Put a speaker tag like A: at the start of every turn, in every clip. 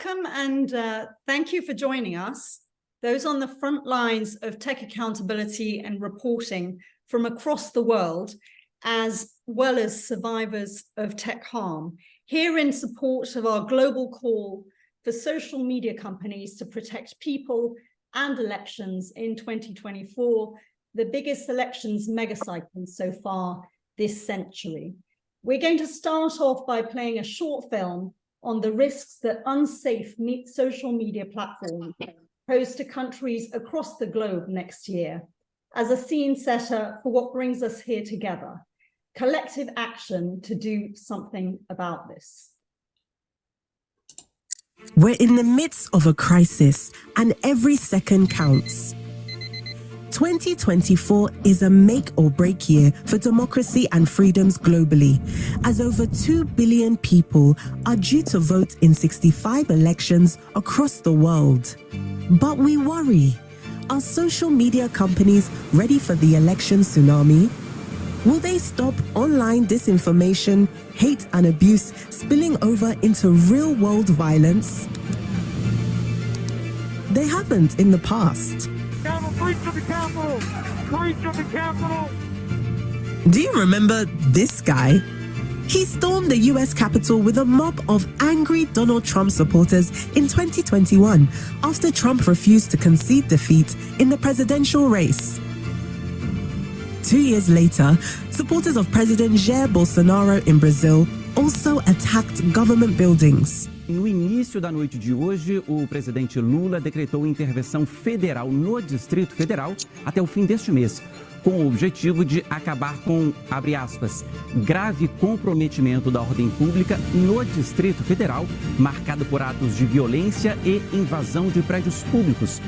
A: Welcome and thank you for joining us, those on the front lines of tech accountability and reporting from across the world, as well as survivors of tech harm, here in support of our global call for social media companies to protect people and elections in 2024, the biggest elections megacycle so far this century. We're going to start off by playing a short film on the risks that unsafe social media platforms pose to countries across the globe next year, as a scene setter for what brings us here together, collective action to do something about this.
B: We're in the midst of a crisis, and every second counts. 2024 is a make or break year for democracy and freedoms globally, as over 2 billion people are due to vote in 65 elections across the world. But we worry, are social media companies ready for the election tsunami? Will they stop online disinformation, hate and abuse spilling over into real-world violence? They haven't in the past.
C: Breach of the Capitol! Breach of the Capitol!
B: Do you remember this guy? He stormed the US Capitol with a mob of angry Donald Trump supporters in 2021 after Trump refused to concede defeat in the presidential race. 2 years later, supporters of President Jair Bolsonaro in Brazil also attacked government buildings.
D: No início da noite de hoje, o presidente Lula decretou intervenção federal no Distrito Federal até o fim deste mês, com o objetivo de acabar com, abre aspas, grave comprometimento da ordem pública no Distrito Federal, marcado por atos de violência e invasão de prédios públicos.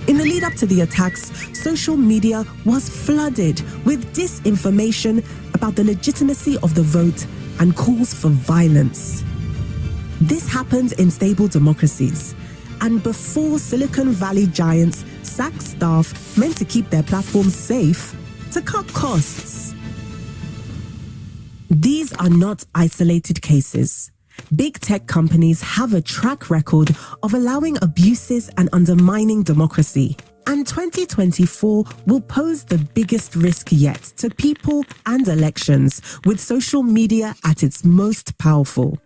B: In the lead up to the attacks, social media was flooded with disinformation about the legitimacy of the vote and calls for violence. This happens in stable democracies, and before Silicon Valley giants sack staff meant to keep their platforms safe to cut costs. These are not isolated cases. Big tech companies have a track record of allowing abuses and undermining democracy. And 2024 will pose the biggest risk yet to people and elections, with social media at its most powerful.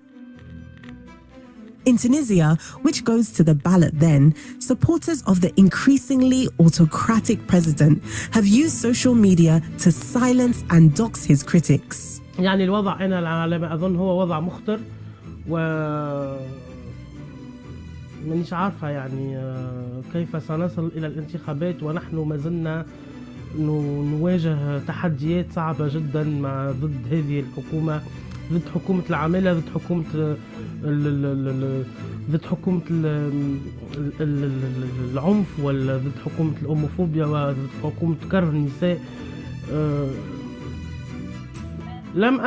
B: In Tunisia, which goes to the ballot then, supporters of the increasingly autocratic president have used social media to silence and dox his critics.
E: يعني الوضع أنا على ما أظن هو وضع مخطر و مانيش عارفة يعني كيف سنصل إلى الانتخابات ونحن ما زلنا نواجه تحديات صعبة جدا ضد هذه الحكومة، ضد حكومة العمالة، ضد حكومة العنف، وضد حكومة الأوموفوبيا، وضد حكومة كره النساء. لم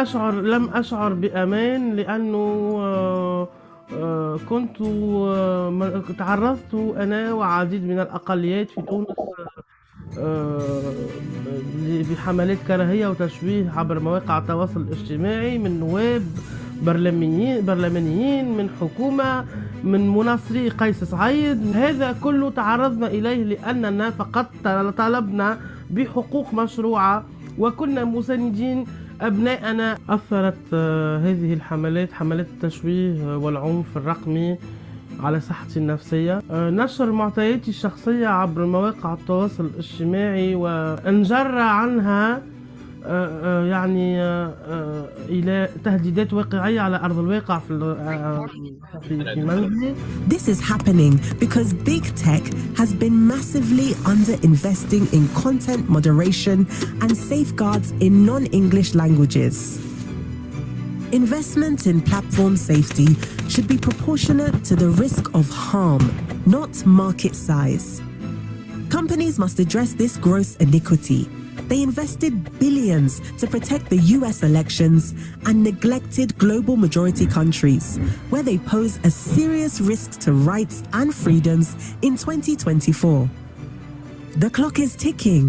E: أشعر بأمان لأنه كنت تعرضت أنا وعديد من الأقليات في تونس بحملات كراهية وتشويه عبر مواقع التواصل الاجتماعي من نواب برلمانيين، من حكومة، من مناصري قيس سعيد. هذا كله تعرضنا إليه لأننا فقط طالبنا بحقوق مشروعة وكنا مساندين أبنائنا. أثرت هذه الحملات، حملات التشويه والعنف الرقمي، على صحتي النفسية. نشر معطياتي الشخصية عبر مواقع التواصل الاجتماعي وانجر عنها يعني إلى تهديدات واقعية على أرض الواقع في منزلي.
B: This is happening because big tech has been massively under-investing in content moderation and safeguards in non-English languages. Investment in platform safety should be proportionate to the risk of harm, not market size. Companies must address this gross iniquity. They invested billions to protect the US elections and neglected global majority countries, where they pose a serious risk to rights and freedoms in 2024. The clock is ticking.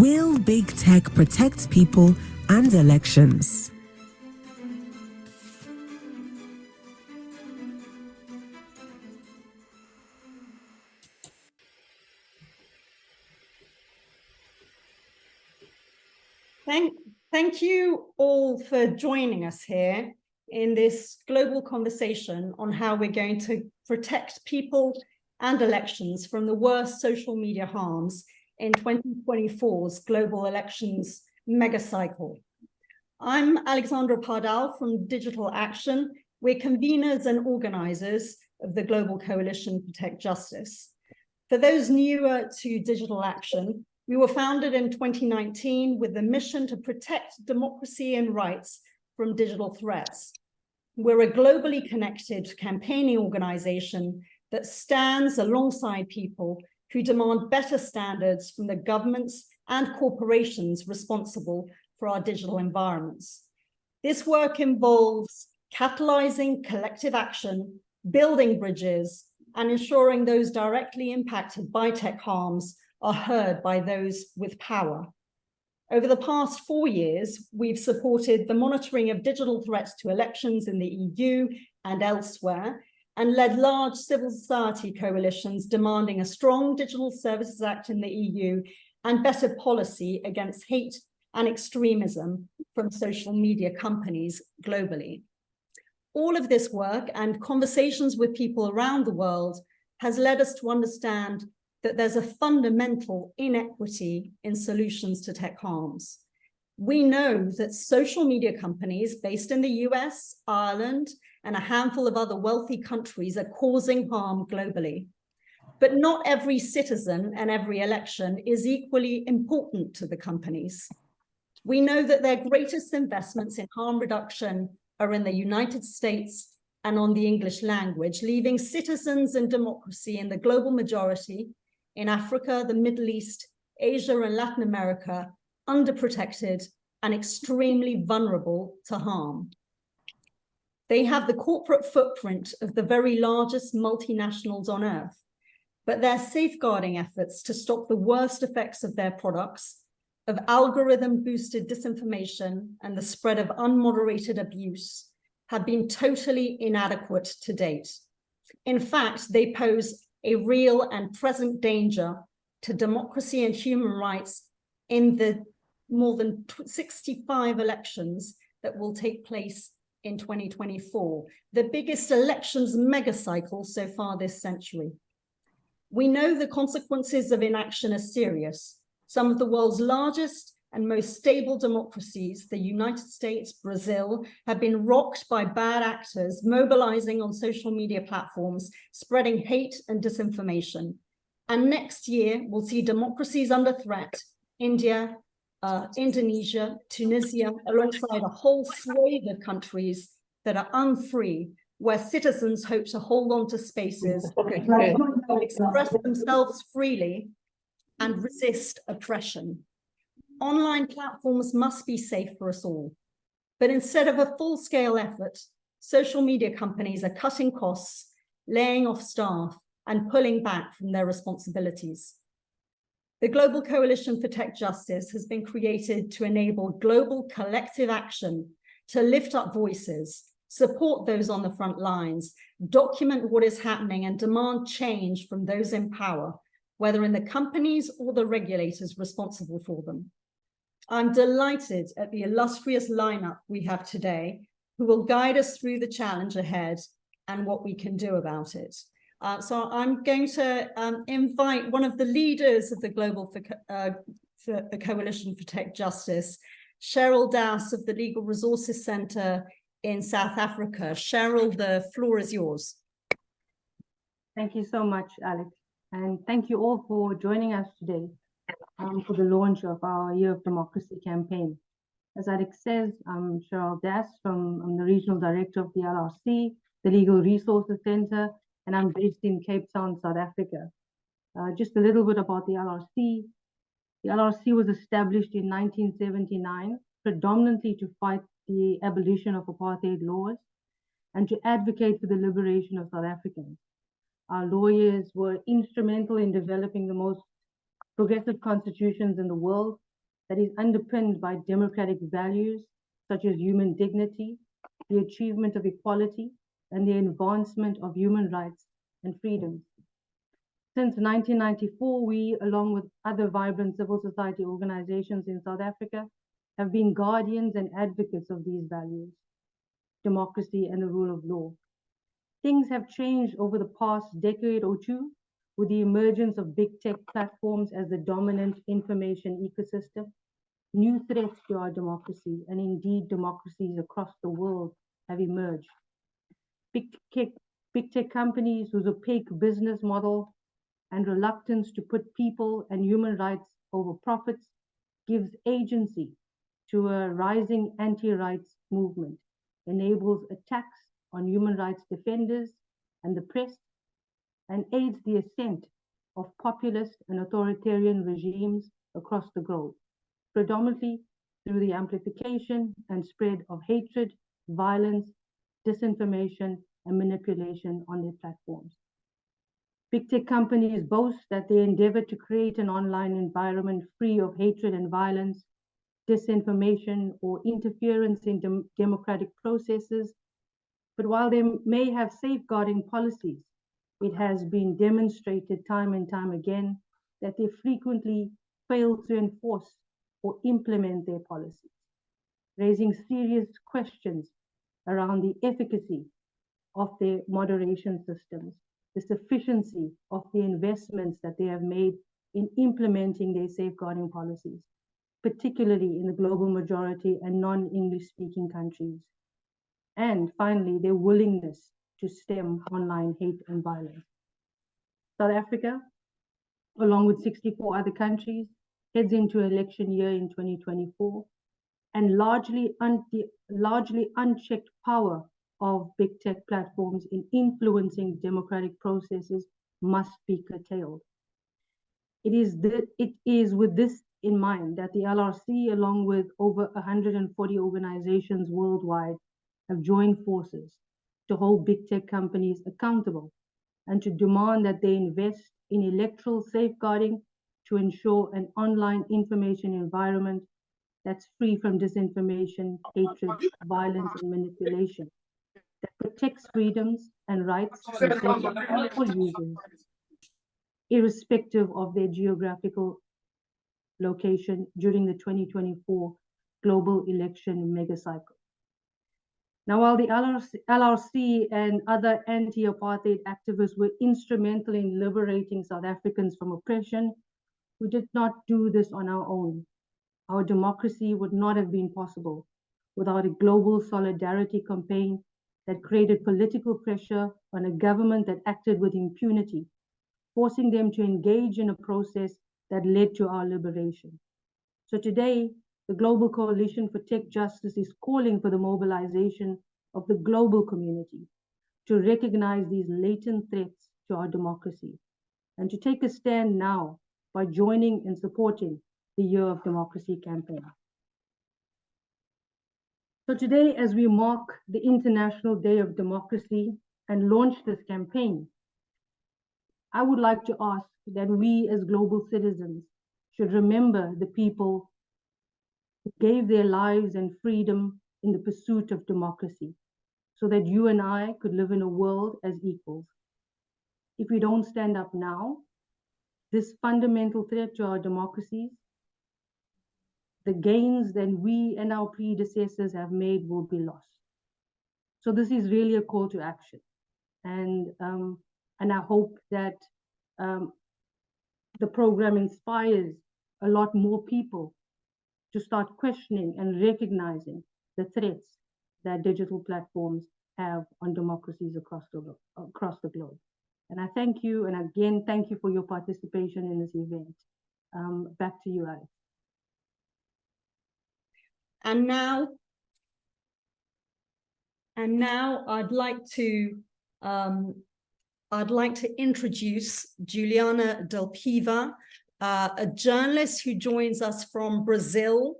B: Will big tech protect people and elections?
A: Thank you all for joining us here in this global conversation on how we're going to protect people and elections from the worst social media harms in 2024's global elections megacycle. I'm Alexandra Pardal from Digital Action. We're conveners and organizers of the Global Coalition for Tech Justice. For those newer to Digital Action, we were founded in 2019 with the mission to protect democracy and rights from digital threats. We're a globally connected campaigning organization that stands alongside people who demand better standards from the governments and corporations responsible for our digital environments. This work involves catalyzing collective action, building bridges, and ensuring those directly impacted by tech harms are heard by those with power. Over the past 4 years, we've supported the monitoring of digital threats to elections in the EU and elsewhere, and led large civil society coalitions demanding a strong Digital Services Act in the EU and better policy against hate and extremism from social media companies globally. All of this work and conversations with people around the world has led us to understand that there's a fundamental inequity in solutions to tech harms. We know that social media companies based in the US, Ireland, and a handful of other wealthy countries are causing harm globally. But not every citizen and every election is equally important to the companies. We know that their greatest investments in harm reduction are in the United States and on the English language, leaving citizens and democracy in the global majority in Africa, the Middle East, Asia, and Latin America, underprotected and extremely vulnerable to harm. They have the corporate footprint of the very largest multinationals on earth, but their safeguarding efforts to stop the worst effects of their products, of algorithm-boosted disinformation and the spread of unmoderated abuse, have been totally inadequate to date. In fact, they pose a real and present danger to democracy and human rights in the more than 65 elections that will take place in 2024, the biggest elections megacycle so far this century. We know the consequences of inaction are serious. Some of the world's largest and most stable democracies, the United States, Brazil, have been rocked by bad actors mobilizing on social media platforms, spreading hate and disinformation. And next year, we'll see democracies under threat, India, Indonesia, Tunisia, alongside a whole swathe of countries that are unfree, where citizens hope to hold on to spaces, express themselves freely, and resist oppression. Online platforms must be safe for us all. But instead of a full-scale effort, social media companies are cutting costs, laying off staff, and pulling back from their responsibilities. The Global Coalition for Tech Justice has been created to enable global collective action, to lift up voices, support those on the front lines, document what is happening, and demand change from those in power, whether in the companies or the regulators responsible for them. I'm delighted at the illustrious lineup we have today, who will guide us through the challenge ahead and what we can do about it. So I'm going to invite one of the leaders of the the Coalition for Tech Justice, Cheryl Dowse of the Legal Resources Centre in South Africa. Cheryl, the floor is yours.
F: Thank you so much, Alex. And thank you all for joining us today for the launch of our Year of Democracy campaign. As Alex says, I'm Cheryl Dowse I'm the Regional Director of the LRC, the Legal Resources Centre, and I'm based in Cape Town, South Africa. Just a little bit about the LRC. The LRC was established in 1979, predominantly to fight the abolition of apartheid laws and to advocate for the liberation of South Africans. Our lawyers were instrumental in developing the most progressive constitutions in the world that is underpinned by democratic values such as human dignity, the achievement of equality, and the advancement of human rights and freedoms. Since 1994, we, along with other vibrant civil society organizations in South Africa, have been guardians and advocates of these values, democracy and the rule of law. Things have changed over the past decade or two with the emergence of big tech platforms as the dominant information ecosystem. New threats to our democracy, and indeed democracies across the world, have emerged. Big tech companies whose opaque business model and reluctance to put people and human rights over profits gives agency to a rising anti-rights movement, enables attacks on human rights defenders and the press, and aids the ascent of populist and authoritarian regimes across the globe, predominantly through the amplification and spread of hatred, violence, disinformation, and manipulation on their platforms. Big tech companies boast that they endeavor to create an online environment free of hatred and violence, disinformation, or interference in democratic processes. But while they may have safeguarding policies, it has been demonstrated time and time again that they frequently fail to enforce or implement their policies, raising serious questions around the efficacy of their moderation systems, the sufficiency of the investments that they have made in implementing their safeguarding policies, particularly in the global majority and non-English speaking countries. And finally, their willingness to stem online hate and violence. South Africa, along with 64 other countries, heads into election year in 2024, and largely unchecked power of big tech platforms in influencing democratic processes must be curtailed. It is with this in mind that the LRC, along with over 140 organizations worldwide, have joined forces to hold big tech companies accountable and to demand that they invest in electoral safeguarding to ensure an online information environment that's free from disinformation, hatred, violence, and manipulation, that protects freedoms and rights and safety for all users, irrespective of their geographical location during the 2024 global election megacycle. Now, while the LRC and other anti-apartheid activists were instrumental in liberating South Africans from oppression, we did not do this on our own. Our democracy would not have been possible without a global solidarity campaign that created political pressure on a government that acted with impunity, forcing them to engage in a process that led to our liberation. So today, the Global Coalition for Tech Justice is calling for the mobilization of the global community to recognize these latent threats to our democracy and to take a stand now by joining and supporting the Year of Democracy campaign. So today, as we mark the International Day of Democracy and launch this campaign, I would like to ask that we as global citizens should remember the people who gave their lives and freedom in the pursuit of democracy so that you and I could live in a world as equals. If we don't stand up now, this fundamental threat to our democracies, the gains that we and our predecessors have made will be lost. So this is really a call to action. And I hope that the program inspires a lot more people to start questioning and recognizing the threats that digital platforms have on democracies across the globe. And I thank you, and again, thank you for your participation in this event. Back to you, Alex.
A: And now I'd like to introduce Juliana Del Piva, a journalist who joins us from Brazil,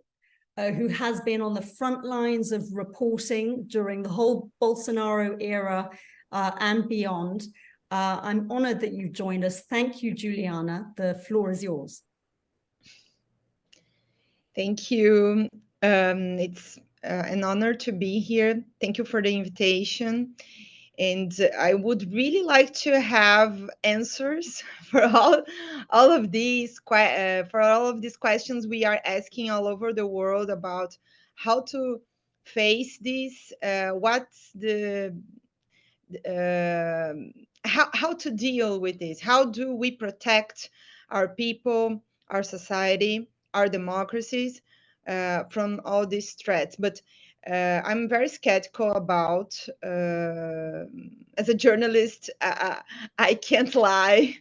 A: who has been on the front lines of reporting during the whole Bolsonaro era and beyond. I'm honored that you've joined us. Thank you, Juliana. The floor is yours.
G: Thank you. It's an honor to be here. Thank you for the invitation. And I would really like to have answers for all of these for all of these questions we are asking all over the world about how to face this, what's the how to deal with this, how do we protect our people, our society, our democracies from all these threats. But I'm very skeptical about, as a journalist, I can't lie.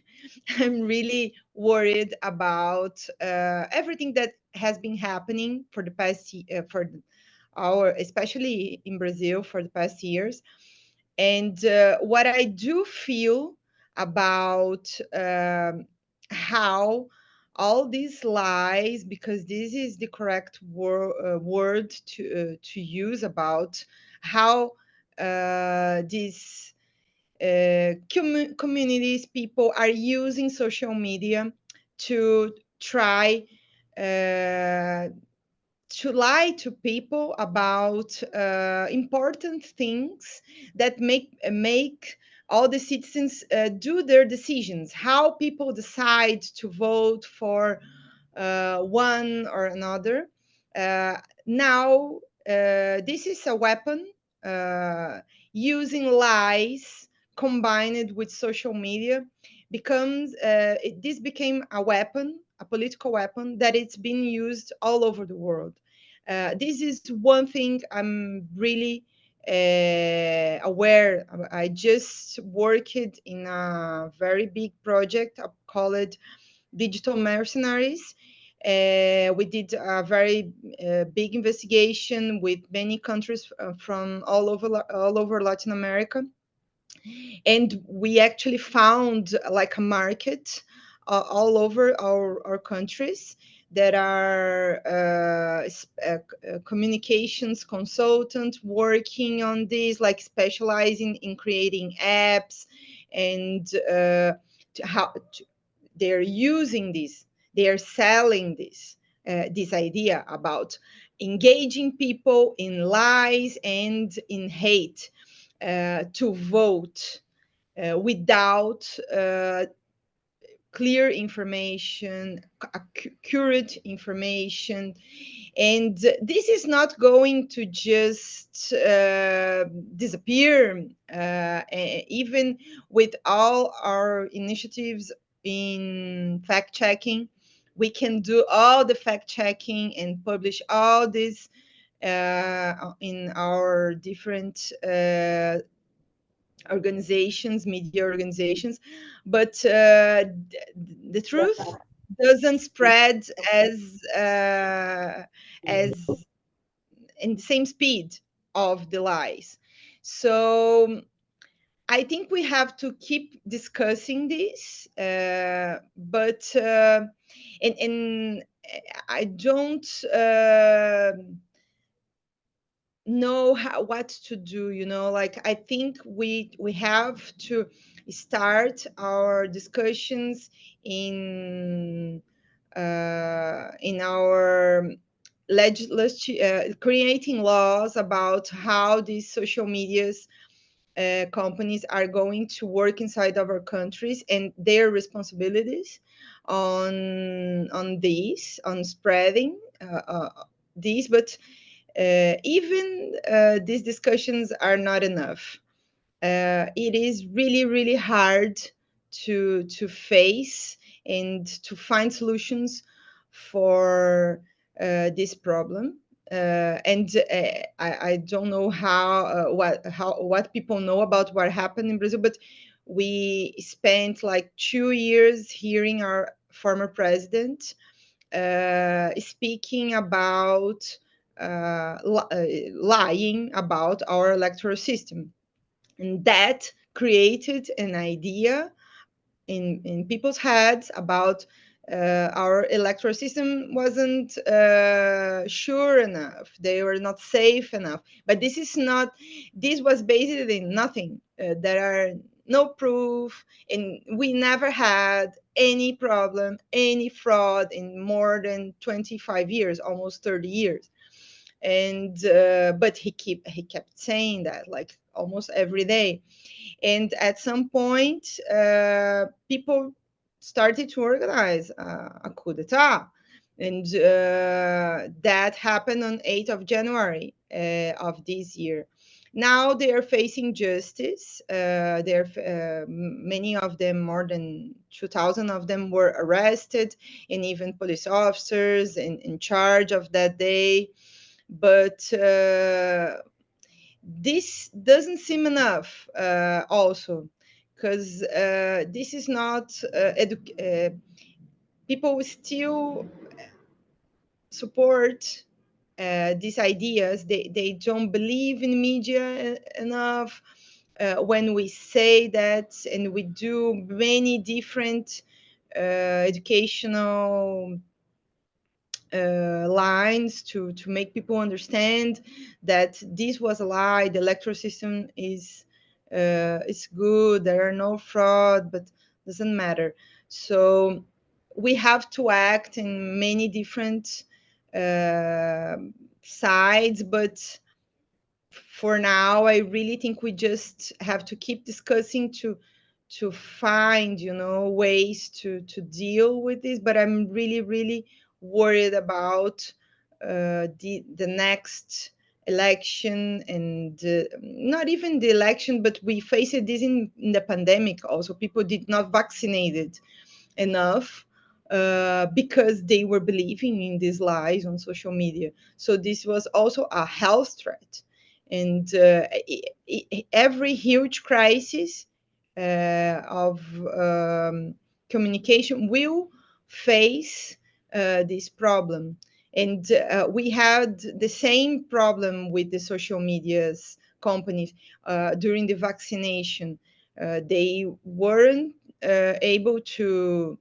G: I'm really worried about everything that has been happening for the past for our, especially in Brazil, for the past years. And what I do feel about how all these lies, because this is the correct word to use, about how these communities, people are using social media to try uh, to lie to people about important things that make all the citizens do their decisions, how people decide to vote for one or another. Uh, Now, this is a weapon, uh, using lies combined with social media becomes this became a weapon, a political weapon that it's been used all over the world. This is one thing I'm really aware. I just worked in a very big project called Digital Mercenaries. We did a very big investigation with many countries from all over Latin America, and we actually found like a market all over our countries that are communications consultants working on this, like specializing in creating apps, and how they're using this, they are selling this idea about engaging people in lies and in hate to vote without clear information, accurate information. And this is not going to just disappear, even with all our initiatives in fact checking. We can do all the fact checking and publish all this in our different organizations, media organizations, but the truth doesn't spread as in the same speed of the lies. So I think we have to keep discussing this, but and I don't know what to do, like I think we have to start our discussions in our legislature, creating laws about how these social medias companies are going to work inside of our countries and their responsibilities on spreading these. But even these discussions are not enough. It is really, really hard to face and to find solutions for this problem. And I don't know what people know about what happened in Brazil, but we spent like 2 years hearing our former president speaking about lying about our electoral system, and that created an idea in people's heads about our electoral system wasn't sure enough, they were not safe enough. But this was based in nothing. There are no proof, and we never had any problem, any fraud in more than 25 years, almost 30 years. And but he kept saying that like almost every day. And at some point, people started to organize a coup d'etat. And that happened on 8th of January of this year. Now they are facing justice. Many of them, more than 2,000 of them, were arrested, and even police officers in charge of that day. But this doesn't seem enough also, because this is not people still support these ideas. They don't believe in media enough. When we say that, and we do many different educational lines to make people understand that this was a lie, the electoral system is good, there are no fraud, but doesn't matter. So we have to act in many different sides, but for now I really think we just have to keep discussing to find, you know, ways to deal with this. But I'm really worried about the next election, and not even the election, but we faced this in the pandemic also. People did not vaccinated enough because they were believing in these lies on social media. So this was also a health threat. And every huge crisis of communication will face this problem. And we had the same problem with the social media's companies during the vaccination. They weren't able to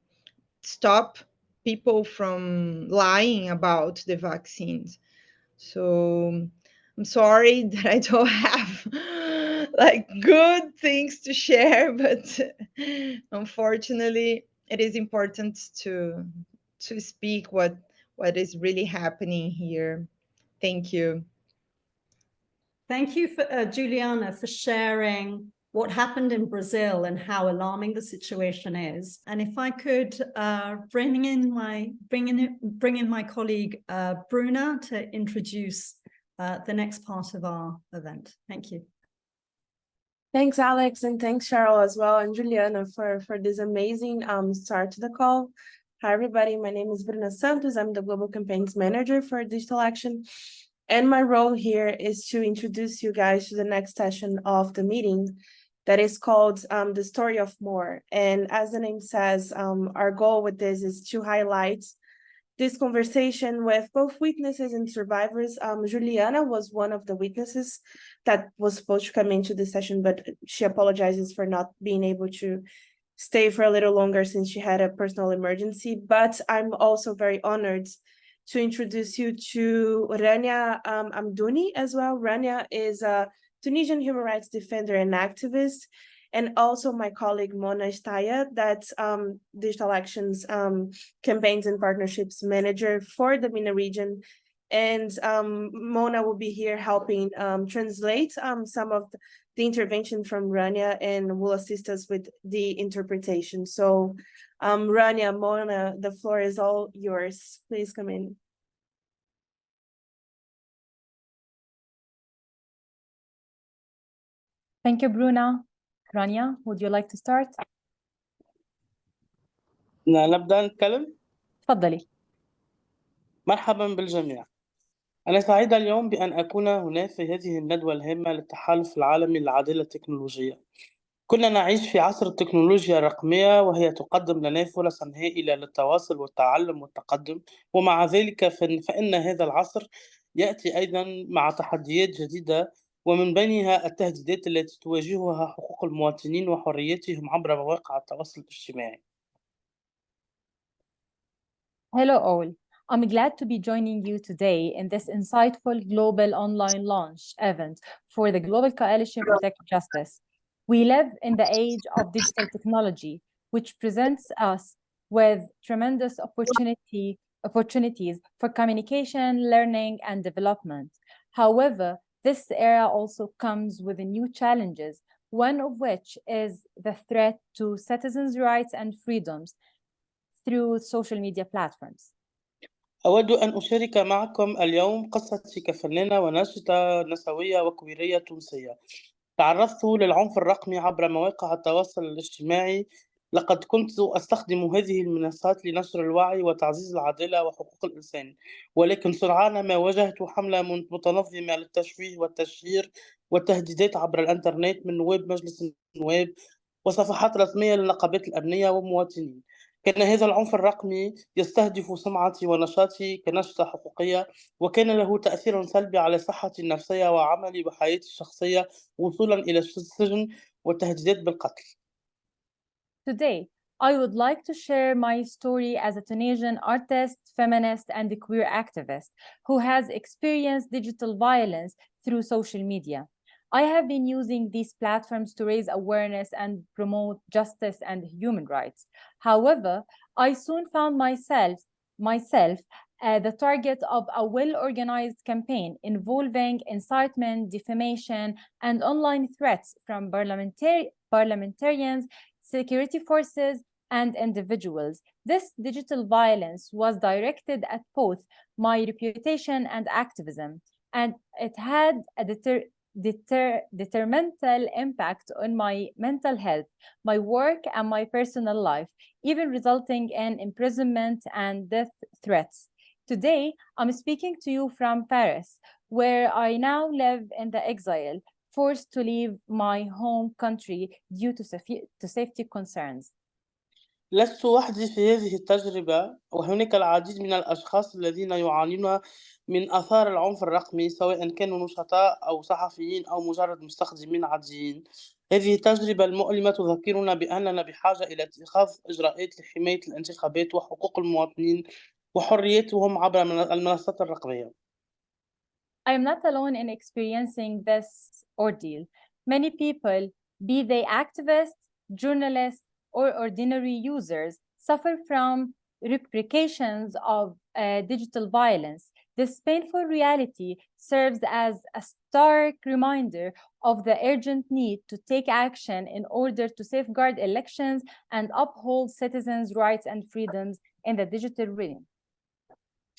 G: stop people from lying about the vaccines. So I'm sorry that I don't have like good things to share, but unfortunately it is important to speak what is really happening here. Thank you.
A: Thank you for Juliana for sharing what happened in Brazil and how alarming the situation is. And if I could bring in my colleague Bruna to introduce the next part of our event. Thank you.
H: Thanks, Alex, and thanks, Cheryl, as well, and Juliana for this amazing start to the call. Hi, everybody. My name is Bruna Santos. I'm the Global Campaigns Manager for Digital Action. And my role here is to introduce you guys to the next session of the meeting that is called The Story of More. And as the name says, our goal with this is to highlight this conversation with both witnesses and survivors. Juliana was one of the witnesses that was supposed to come into the session, but she apologizes for not being able to stay for a little longer since she had a personal emergency. But I'm also very honored to introduce you to Rania Amdouni as well. Rania is a Tunisian human rights defender and activist, and also my colleague Mona Staya, that's Digital Action's campaigns and partnerships manager for the MENA region. And Mona will be here helping translate some of the intervention from Rania and will assist us with the interpretation. So Rania, Mona, the floor is all yours. Please come in.
I: Thank you, Bruna. Rania, would you like to start?
J: نبدأ نتكلم؟
I: تفضلي.
J: مرحبا بالجميع. أنا سعيدة اليوم بأن أكون هنا في هذه الندوة الهامة للتحالف العالمي للعدالة التكنولوجية. كنا نعيش في عصر التكنولوجيا الرقمية، وهي تقدم لنا فرصا هائلة للتواصل والتعلم والتقدم، ومع ذلك فإن هذا العصر يأتي أيضا مع تحديات جديدة، ومن بينها التهديدات التي تواجهها حقوق المواطنين وحرياتهم عبر مواقع التواصل الاجتماعي.
I: Hello all. I'm glad to be joining you today in this insightful global online launch event for the Global Coalition for Tech Justice. We live in the age of digital technology, which presents us with tremendous opportunity opportunities for communication, learning, and development. However, this era also comes with new challenges, one of which is the threat to citizens' rights and freedoms through social media platforms.
J: أود أن أشارك معكم اليوم قصتي كفنانة وناشطة نسوية وكويرية تونسية. تعرضت للعنف الرقمي عبر مواقع التواصل الاجتماعي. لقد كنت أستخدم هذه المنصات لنشر الوعي وتعزيز العدالة وحقوق الإنسان، ولكن سرعان ما واجهت حملة متنظمة للتشويه والتشهير والتهديدات عبر الإنترنت من نواب مجلس النواب وصفحات رسمية للنقابات الأمنية ومواطنين. كان هذا العنف الرقمي يستهدف سمعتي ونشاطي كناشطة حقوقية، وكان له تأثير سلبي على صحتي النفسية وعملي وحياتي الشخصية، وصولا إلى السجن والتهديدات بالقتل.
I: Today, I would like to share my story as a Tunisian artist, feminist, and queer activist who has experienced digital violence through social media. I have been using these platforms to raise awareness and promote justice and human rights. However, I soon found myself the target of a well-organized campaign involving incitement, defamation, and online threats from parliamentarians, security forces, and individuals. This digital violence was directed at both my reputation and activism, and it had a detrimental impact on my mental health, my work, and my personal life, even resulting in imprisonment and death threats. Today, I'm speaking to you from Paris, where I now live in the exile, forced to leave my home country due to safety concerns.
J: لست وحدي في هذه التجربة، وهناك العديد من الأشخاص الذين يعانون من آثار العنف الرقمي، سواء كانوا نشطاء أو صحفيين أو مجرد مستخدمين عاديين. هذه التجربة المؤلمة تذكرنا بأننا بحاجة إلى اتخاذ إجراءات لحماية الانتخابات وحقوق المواطنين وحريتهم عبر المنصات الرقمية.
I: I am not alone in experiencing this ordeal. Many people, be they activists, journalists, or ordinary users, suffer from repercussions of digital violence. This painful reality serves as a stark reminder of the urgent need to take action in order to safeguard elections and uphold citizens' rights and freedoms in the digital realm.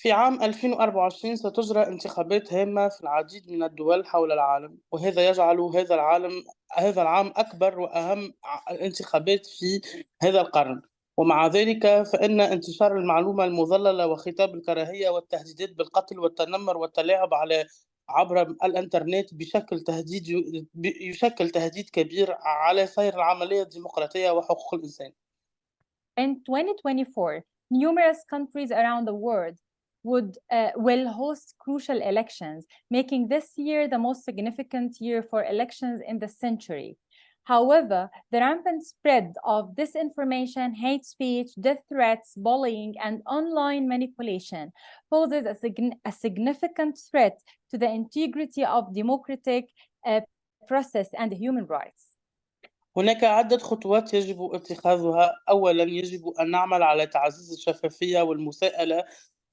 J: في عام 2024 ستجرى انتخابات هامة في العديد من الدول حول العالم، وهذا يجعل هذا العام أكبر وأهم الانتخابات في هذا القرن. ومع ذلك فإن انتشار المعلومة المضللة وخطاب الكراهية والتهديدات بالقتل والتنمر والتلاعب عبر الإنترنت يشكل تهديد كبير على سير العملية الديمقراطية وحقوق الإنسان.
I: In 2024, numerous countries around the world will host crucial elections, making this year the most significant year for elections in the century. However, the rampant spread of disinformation, hate speech, death threats, bullying, and online manipulation poses a significant threat to the integrity of democratic process and human rights.
J: هناك عدة خطوات يجب اتخاذها. أولاً، يجب أن نعمل على تعزيز الشفافية والمساءلة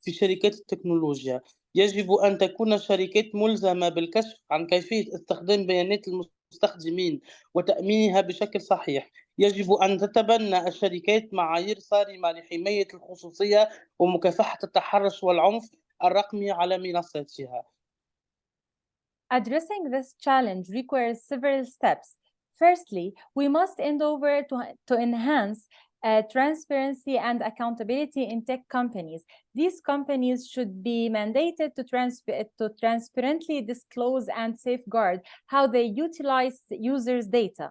J: في شركات التكنولوجيا. يجب أن تكون الشركات ملزمة بالكشف عن كيفية استخدام بيانات المستخدمين وتأمينها بشكل صحيح. يجب أن تتبنى الشركات معايير صارمة لحماية الخصوصية ومكافحة التحرش والعنف الرقمي على منصاتها.
I: Addressing this challenge requires several steps. Firstly, we must endeavor to enhance transparency and accountability in tech companies. These companies should be mandated to transparently disclose and safeguard how they utilize users' data.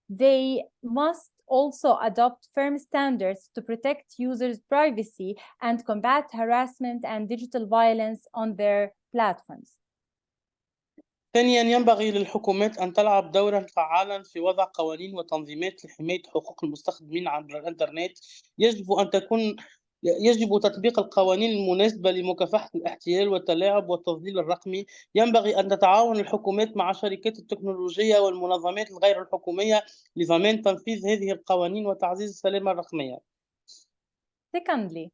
I: They must also adopt firm standards to protect users' privacy and combat harassment and digital violence on their platforms.
J: ثانياً، ينبغي للحكومات أن تلعب دوراً فعالاً في وضع قوانين وتنظيمات لحماية حقوق المستخدمين عبر الإنترنت. يجب تطبيق القوانين المناسبة لمكافحة الاحتيال والتلاعب والتضليل الرقمي. ينبغي أن تتعاون الحكومات مع شركات التكنولوجيا والمنظمات الغير الحكومية لضمان تنفيذ هذه القوانين وتعزيز السلامة الرقمية.
I: Secondly,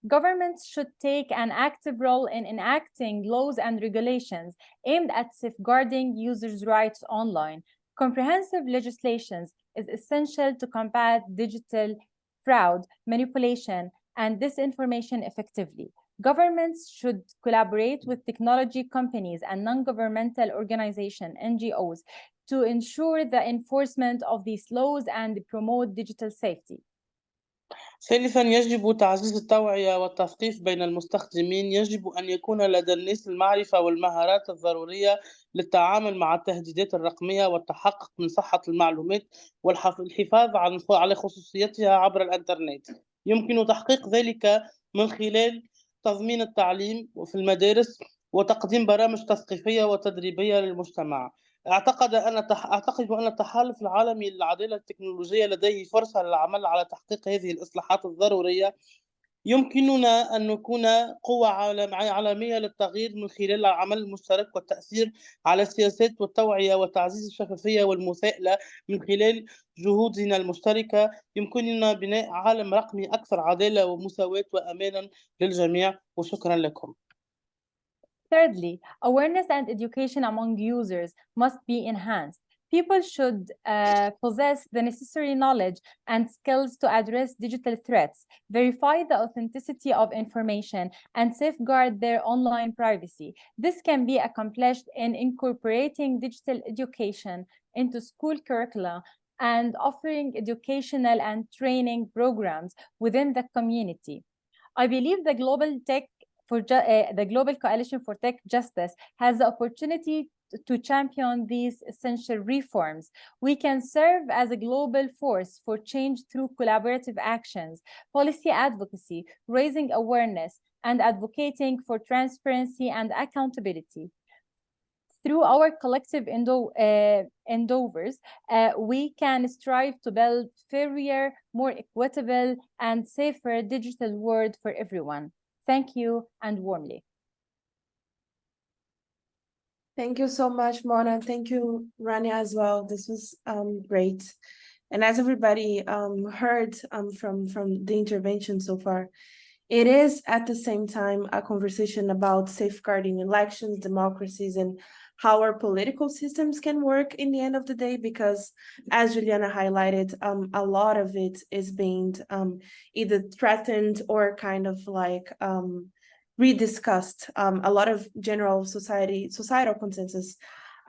I: Governments should take an active role in enacting laws and regulations aimed at safeguarding users' rights online. Comprehensive legislation is essential to combat digital fraud, manipulation, and disinformation effectively. Governments should collaborate with technology companies and non-governmental organizations, NGOs, to ensure the enforcement of these laws and promote digital safety.
J: ثالثا، يجب تعزيز التوعية والتثقيف بين المستخدمين. يجب أن يكون لدى الناس المعرفة والمهارات الضرورية للتعامل مع التهديدات الرقمية والتحقق من صحة المعلومات والحفاظ على خصوصيتها عبر الإنترنت. يمكن تحقيق ذلك من خلال تضمين التعليم في المدارس وتقديم برامج تثقيفية وتدريبية للمجتمع. أعتقد أن التحالف العالمي للعدالة التكنولوجية لديه فرصة للعمل على تحقيق هذه الإصلاحات الضرورية. يمكننا أن نكون قوة عالمية للتغيير من خلال العمل المشترك والتأثير على السياسات والتوعية وتعزيز الشفافية والمساءلة. من خلال جهودنا المشتركة يمكننا بناء عالم رقمي أكثر عدالة ومساواة وأمانا للجميع، وشكرا لكم.
I: Thirdly, awareness and education among users must be enhanced. People should possess the necessary knowledge and skills to address digital threats, verify the authenticity of information, and safeguard their online privacy. This can be accomplished in incorporating digital education into school curricula and offering educational and training programs within the community. I believe the Global Coalition for Tech Justice has the opportunity to champion these essential reforms. We can serve as a global force for change through collaborative actions, policy advocacy, raising awareness, and advocating for transparency and accountability. Through our collective endeavors, we can strive to build fairer, more equitable, and safer digital world for everyone. Thank you, and warmly.
H: Thank you so much, Mona. Thank you, Rania, as well. This was great. And as everybody heard from the intervention so far, it is at the same time a conversation about safeguarding elections, democracies, and how our political systems can work in the end of the day, because as Juliana highlighted, a lot of it is being either threatened or kind of like rediscussed. A lot of general societal consensus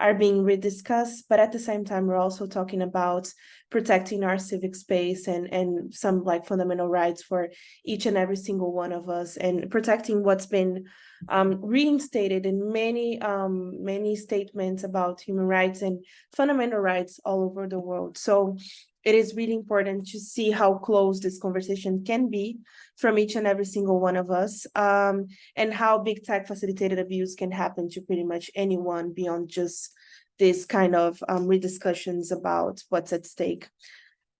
H: are being rediscussed, but at the same time, we're also talking about protecting our civic space and some like fundamental rights for each and every single one of us, and protecting what's been reinstated in many statements about human rights and fundamental rights all over the world. So it is really important to see how close this conversation can be from each and every single one of us, and how big tech facilitated abuse can happen to pretty much anyone beyond just this kind of rediscussions about what's at stake.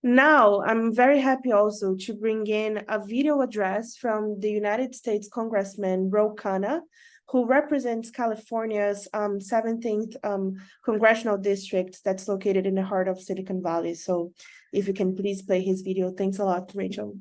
H: Now, I'm very happy also to bring in a video address from the United States Congressman Ro Khanna, who represents California's 17th congressional district that's located in the heart of Silicon Valley. So if you can please play his video. Thanks a lot, Rachel.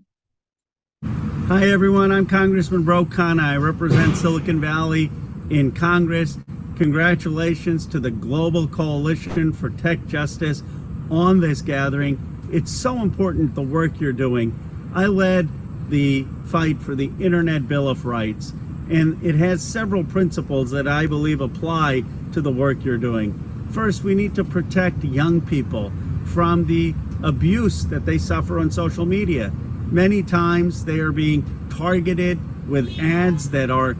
K: Hi, everyone. I'm Congressman Ro Khanna. I represent Silicon Valley in Congress. Congratulations to the Global Coalition for Tech Justice on this gathering. It's so important, the work you're doing. I led the fight for the Internet Bill of Rights, and it has several principles that I believe apply to the work you're doing. First, we need to protect young people from the abuse that they suffer on social media. Many times they are being targeted with ads that are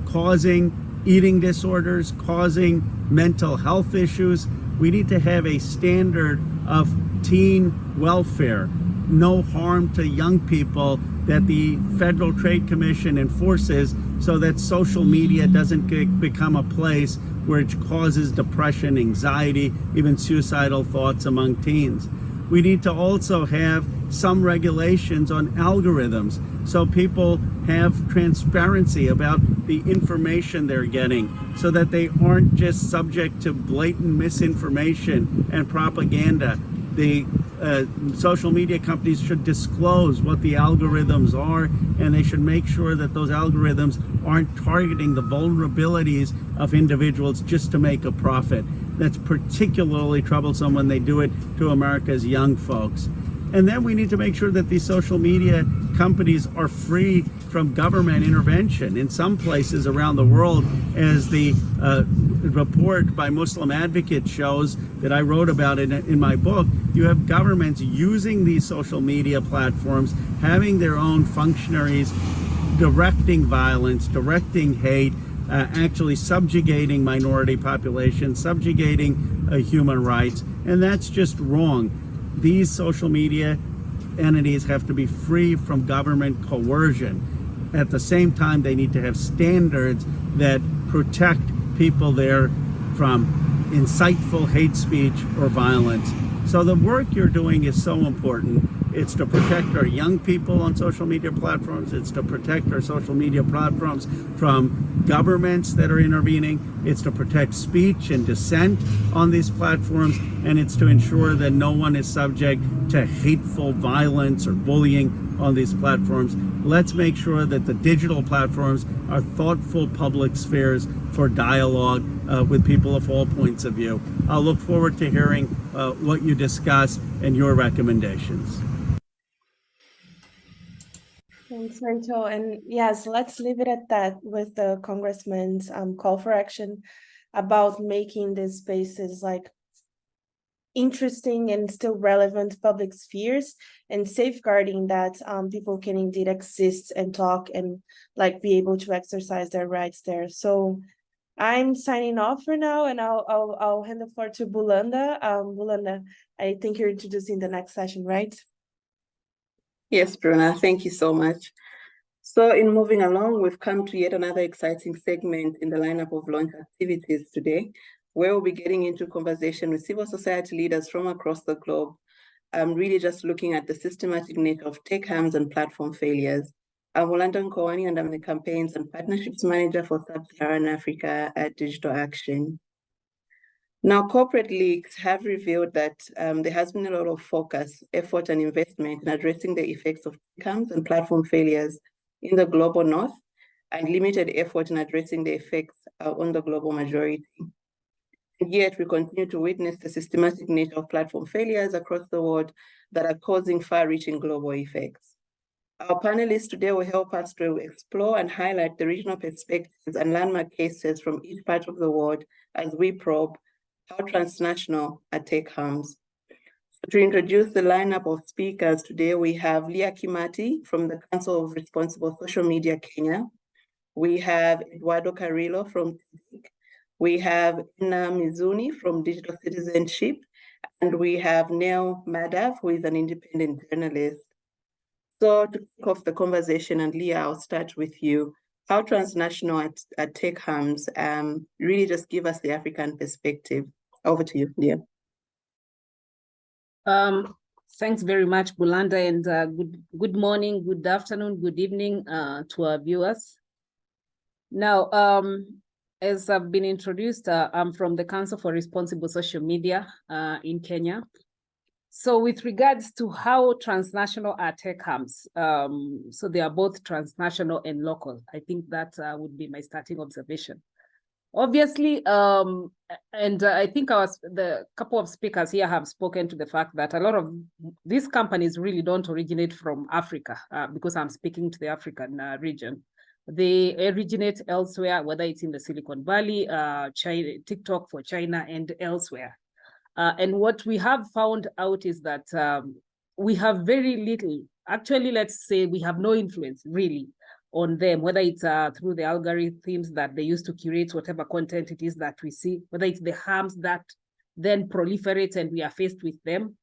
K: causing eating disorders, causing mental health issues. We need to have a standard of teen welfare, no harm to young people, that the Federal Trade Commission enforces, so that social media doesn't become a place where it causes depression, anxiety, even suicidal thoughts among teens. We need to also have some regulations on algorithms so people have transparency about the information they're getting, so that they aren't just subject to blatant misinformation and propaganda. the social media companies should disclose what the algorithms are, and they should make sure that those algorithms aren't targeting the vulnerabilities of individuals just to make a profit. That's particularly troublesome when they do it to America's young folks. And then we need to make sure that these social media companies are free from government intervention. In some places around the world, as the report by Muslim Advocate shows that I wrote about it in my book, you have governments using these social media platforms, having their own functionaries directing violence, directing hate, actually subjugating minority populations, subjugating human rights, and that's just wrong. These social media entities have to be free from government coercion. At the same time, they need to have standards that protect people there from insightful hate speech or violence. So the work you're doing is so important. It's to protect our young people on social media platforms. It's to protect our social media platforms from governments that are intervening. It's to protect speech and dissent on these platforms. And it's to ensure that no one is subject to hateful violence or bullying on these platforms. Let's make sure that the digital platforms are thoughtful public spheres for dialogue with people of all points of view. I'll look forward to hearing what you discuss and your recommendations.
H: Thanks, Rachel. And yes, let's leave it at that with the Congressman's call for action about making these spaces like interesting and still relevant public spheres, and safeguarding that people can indeed exist and talk and like be able to exercise their rights there. So I'm signing off for now, and I'll hand the floor to Bulanda. Bulanda, I think you're introducing the next session, right?
L: Yes, Bruna, thank you so much. So in moving along, we've come to yet another exciting segment in the lineup of launch activities today, where we'll be getting into conversation with civil society leaders from across the globe, really just looking at the systematic nature of tech harms and platform failures. I'm Bulanda Nkowani, and I'm the Campaigns and Partnerships Manager for Sub-Saharan Africa at Digital Action. Now, corporate leaks have revealed that there has been a lot of focus, effort, and investment in addressing the effects of scams and platform failures in the global north, and limited effort in addressing the effects on the global majority. And yet, we continue to witness the systematic nature of platform failures across the world that are causing far-reaching global effects. Our panelists today will help us to explore and highlight the regional perspectives and landmark cases from each part of the world as we probe how transnational are tech harms. So to introduce the lineup of speakers today, we have Leah Kimati from the Council of Responsible Social Media Kenya. We have Eduardo Carrillo from TIC. We have Ina Mizuni from Digital Citizenship. And we have Neil Madav, who is an independent journalist. So to kick off the conversation, and Leah, I'll start with you. How transnational are tech harms? Really just give us the African perspective. Over to you, Leah.
M: Thanks very much, Bulanda, and good morning, good afternoon, good evening to our viewers. Now, as I've been introduced, I'm from the Council for Responsible Social Media in Kenya. So with regards to how transnational are tech harms, so they are both transnational and local. I think that would be my starting observation. Obviously, and I think the couple of speakers here have spoken to the fact that a lot of these companies really don't originate from Africa, because I'm speaking to the African region. They originate elsewhere, whether it's in the Silicon Valley, China, TikTok for China, and elsewhere. And what we have found out is that we have very little, actually, let's say we have no influence really on them, whether it's through the algorithms that they use to curate whatever content it is that we see, whether it's the harms that then proliferate and we are faced with them.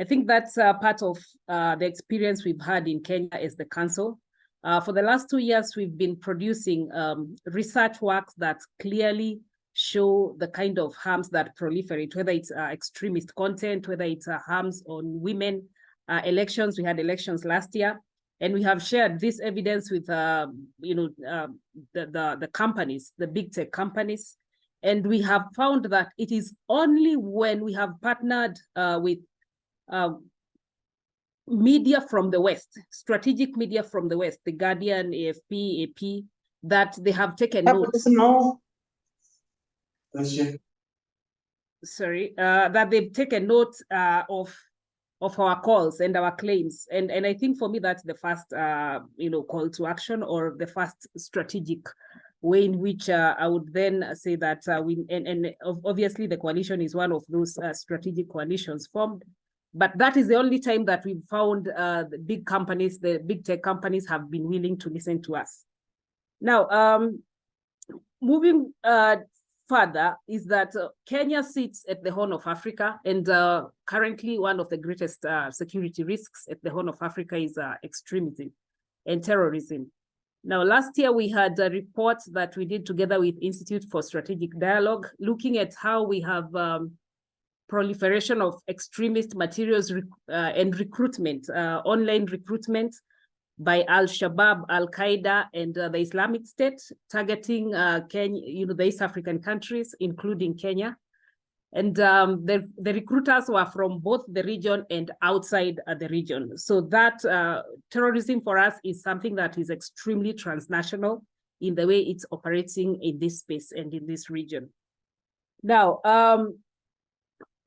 M: I think that's part of the experience we've had in Kenya as the council. For the last 2 years, we've been producing research works that clearly show the kind of harms that proliferate, whether it's extremist content, whether it's harms on women, elections. We had elections last year. And we have shared this evidence with, the companies, the big tech companies. And we have found that it is only when we have partnered with media from the West, strategic media from the West, The Guardian, AFP, AP, that they have taken note. Sorry, that they've taken note of our calls and our claims, and I think for me that's the first call to action, or the first strategic way in which I would then say that obviously the coalition is one of those strategic coalitions formed, but that is the only time that we've found the big companies, the big tech companies, have been willing to listen to us. Now, moving further is that Kenya sits at the Horn of Africa, and currently one of the greatest security risks at the Horn of Africa is extremism and terrorism. Now, last year we had a report that we did together with Institute for Strategic Dialogue, looking at how we have proliferation of extremist materials and recruitment, online recruitment by Al-Shabaab, Al-Qaeda, and the Islamic State, targeting Kenya, the East African countries, including Kenya. And the recruiters were from both the region and outside the region. So that terrorism for us is something that is extremely transnational in the way it's operating in this space and in this region. Now,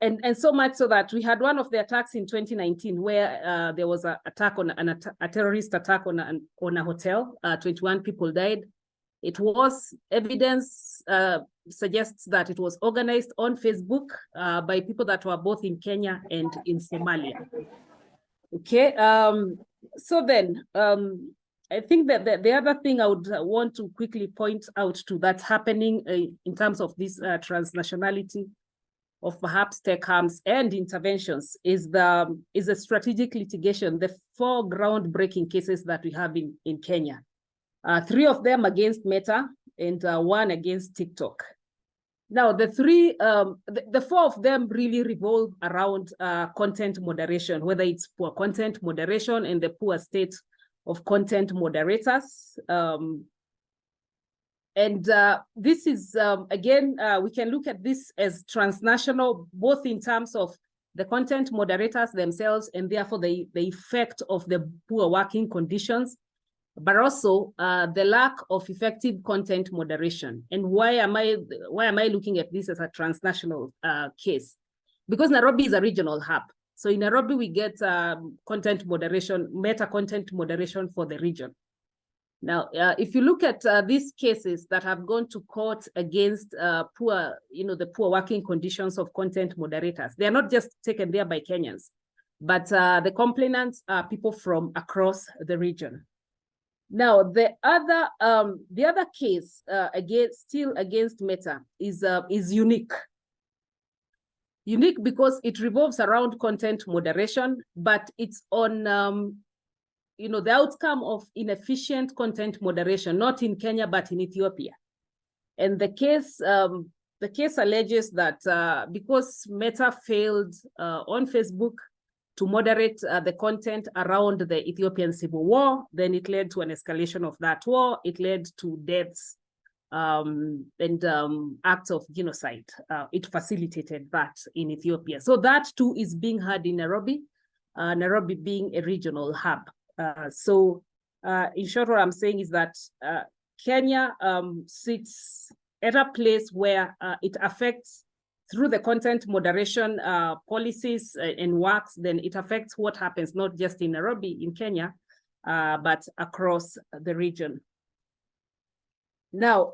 M: and so much so that we had one of the attacks in 2019 where there was an attack on a terrorist attack on a hotel. 21 people died. It was evidence suggests that it was organized on Facebook by people that were both in Kenya and in Somalia. Okay, so then I think that the other thing I would want to quickly point out to that's happening in terms of this transnationality of perhaps tech harms and interventions is the strategic litigation, the 4 groundbreaking cases that we have in Kenya. 3 of them against Meta and 1 against TikTok. Now, the 4 of them really revolve around content moderation, whether it's poor content moderation and the poor state of content moderators. This is, again, we can look at this as transnational, both in terms of the content moderators themselves and therefore the effect of the poor working conditions, but also the lack of effective content moderation. And why am I looking at this as a transnational case? Because Nairobi is a regional hub. So in Nairobi, we get content moderation, meta content moderation for the region. Now, if you look at these cases that have gone to court against the poor working conditions of content moderators, they are not just taken there by Kenyans, but the complainants are people from across the region. Now, the other case against Meta is unique. Unique because it revolves around content moderation, but it's on the outcome of inefficient content moderation, not in Kenya, but in Ethiopia. And the case alleges that because Meta failed on Facebook to moderate the content around the Ethiopian civil war, then it led to an escalation of that war. It led to deaths and acts of genocide. It facilitated that in Ethiopia. So that too is being heard in Nairobi, Nairobi being a regional hub. So in short, what I'm saying is that Kenya sits at a place where it affects through the content moderation policies and works, then it affects what happens not just in Nairobi, in Kenya, but across the region. Now,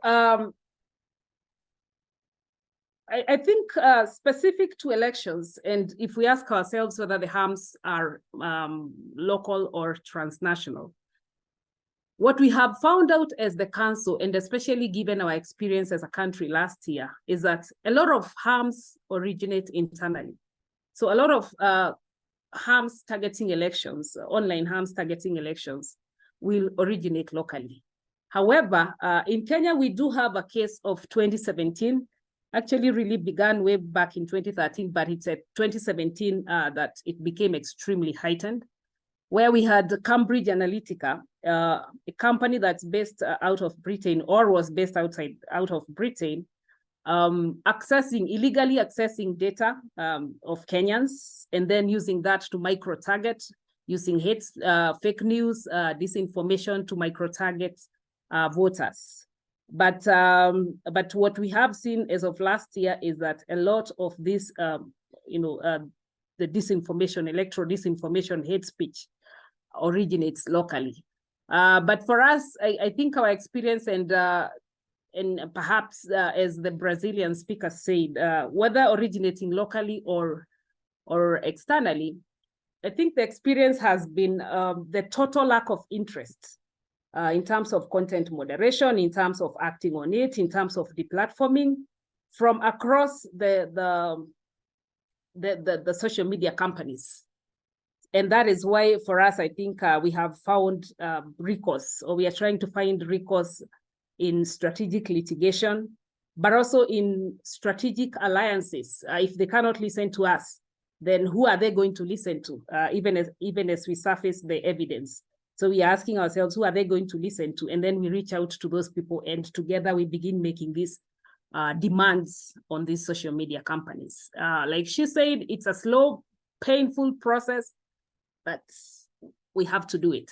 M: I think specific to elections, and if we ask ourselves whether the harms are local or transnational, what we have found out as the council, and especially given our experience as a country last year, is that a lot of harms originate internally. So a lot of harms targeting elections, online harms targeting elections, will originate locally. However, in Kenya, we do have a case of 2017, actually really began way back in 2013, but it's at 2017 that it became extremely heightened, where we had Cambridge Analytica, a company that's based out of Britain or was based out of Britain, illegally accessing data of Kenyans, and then using that to micro-target, using fake news, disinformation to micro-target voters. But what we have seen as of last year is that a lot of this, the disinformation, electoral disinformation, hate speech originates locally. But for us, I think our experience and perhaps as the Brazilian speaker said, whether originating locally or externally, I think the experience has been the total lack of interest in terms of content moderation, in terms of acting on it, in terms of deplatforming from across the social media companies. And that is why, for us, I think we have found recourse, or we are trying to find recourse in strategic litigation, but also in strategic alliances. If they cannot listen to us, then who are they going to listen to, even as we surface the evidence? So we are asking ourselves, who are they going to listen to? And then we reach out to those people, and together we begin making these demands on these social media companies. Like she said, it's a slow, painful process, but we have to do it.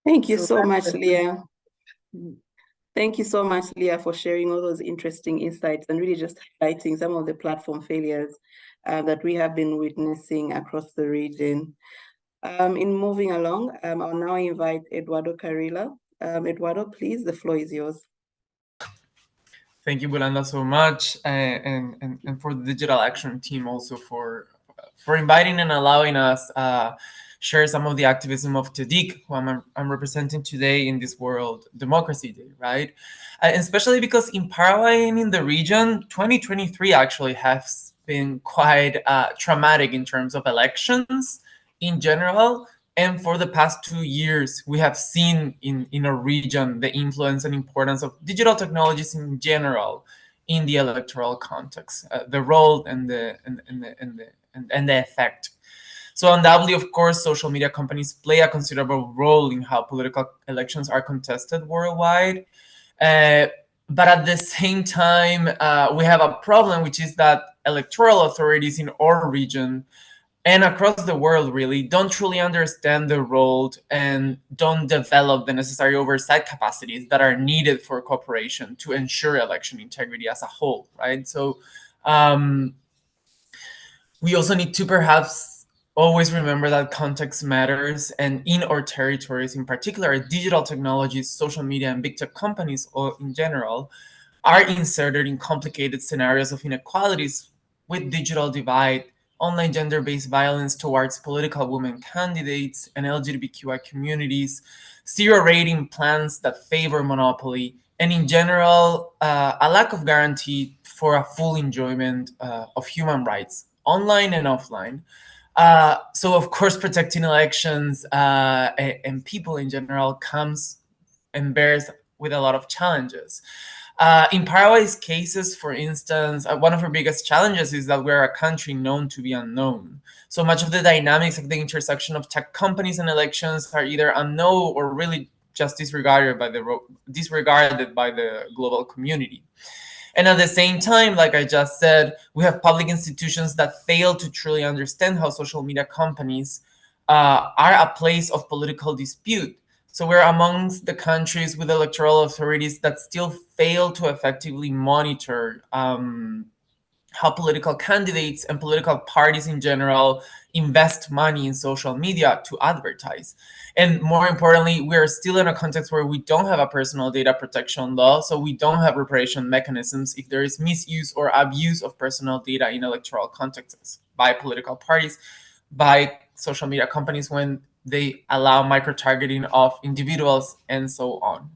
L: Thank you so much, Leah. Thank you so much, Leah, for sharing all those interesting insights and really just highlighting some of the platform failures that we have been witnessing across the region. In moving along, I'll now invite Eduardo Carrilla. Eduardo, please, the floor is yours.
N: Thank you, Bulanda, so much, and for the Digital Action team also for inviting and allowing us share some of the activism of TEDIC, who I'm representing today in this World Democracy Day, right? Especially because in Paraguay and in the region, 2023 actually has been quite traumatic in terms of elections in general. And for the past 2 years, we have seen in our region the influence and importance of digital technologies in general in the electoral context, the role and the effect. So undoubtedly, of course, social media companies play a considerable role in how political elections are contested worldwide. But at the same time, we have a problem, which is that electoral authorities in our region and across the world really don't truly understand the role and don't develop the necessary oversight capacities that are needed for cooperation to ensure election integrity as a whole, right? So we also need to perhaps always remember that context matters, and in our territories in particular, digital technologies, social media, and big tech companies in general are inserted in complicated scenarios of inequalities with digital divide, online gender-based violence towards political women candidates and LGBTQI communities, zero rating plans that favor monopoly, and in general, a lack of guarantee for a full enjoyment of human rights, online and offline. So of course, protecting elections and people in general comes and bears with a lot of challenges. In Paraguay's cases, for instance, one of our biggest challenges is that we're a country known to be unknown. So much of the dynamics of the intersection of tech companies and elections are either unknown or really just disregarded by the global community. And at the same time, like I just said, we have public institutions that fail to truly understand how social media companies are a place of political dispute. So we're amongst the countries with electoral authorities that still fail to effectively monitor how political candidates and political parties in general invest money in social media to advertise. And more importantly, we're still in a context where we don't have a personal data protection law, so we don't have reparation mechanisms if there is misuse or abuse of personal data in electoral contexts by political parties, by social media companies when they allow micro-targeting of individuals and so on.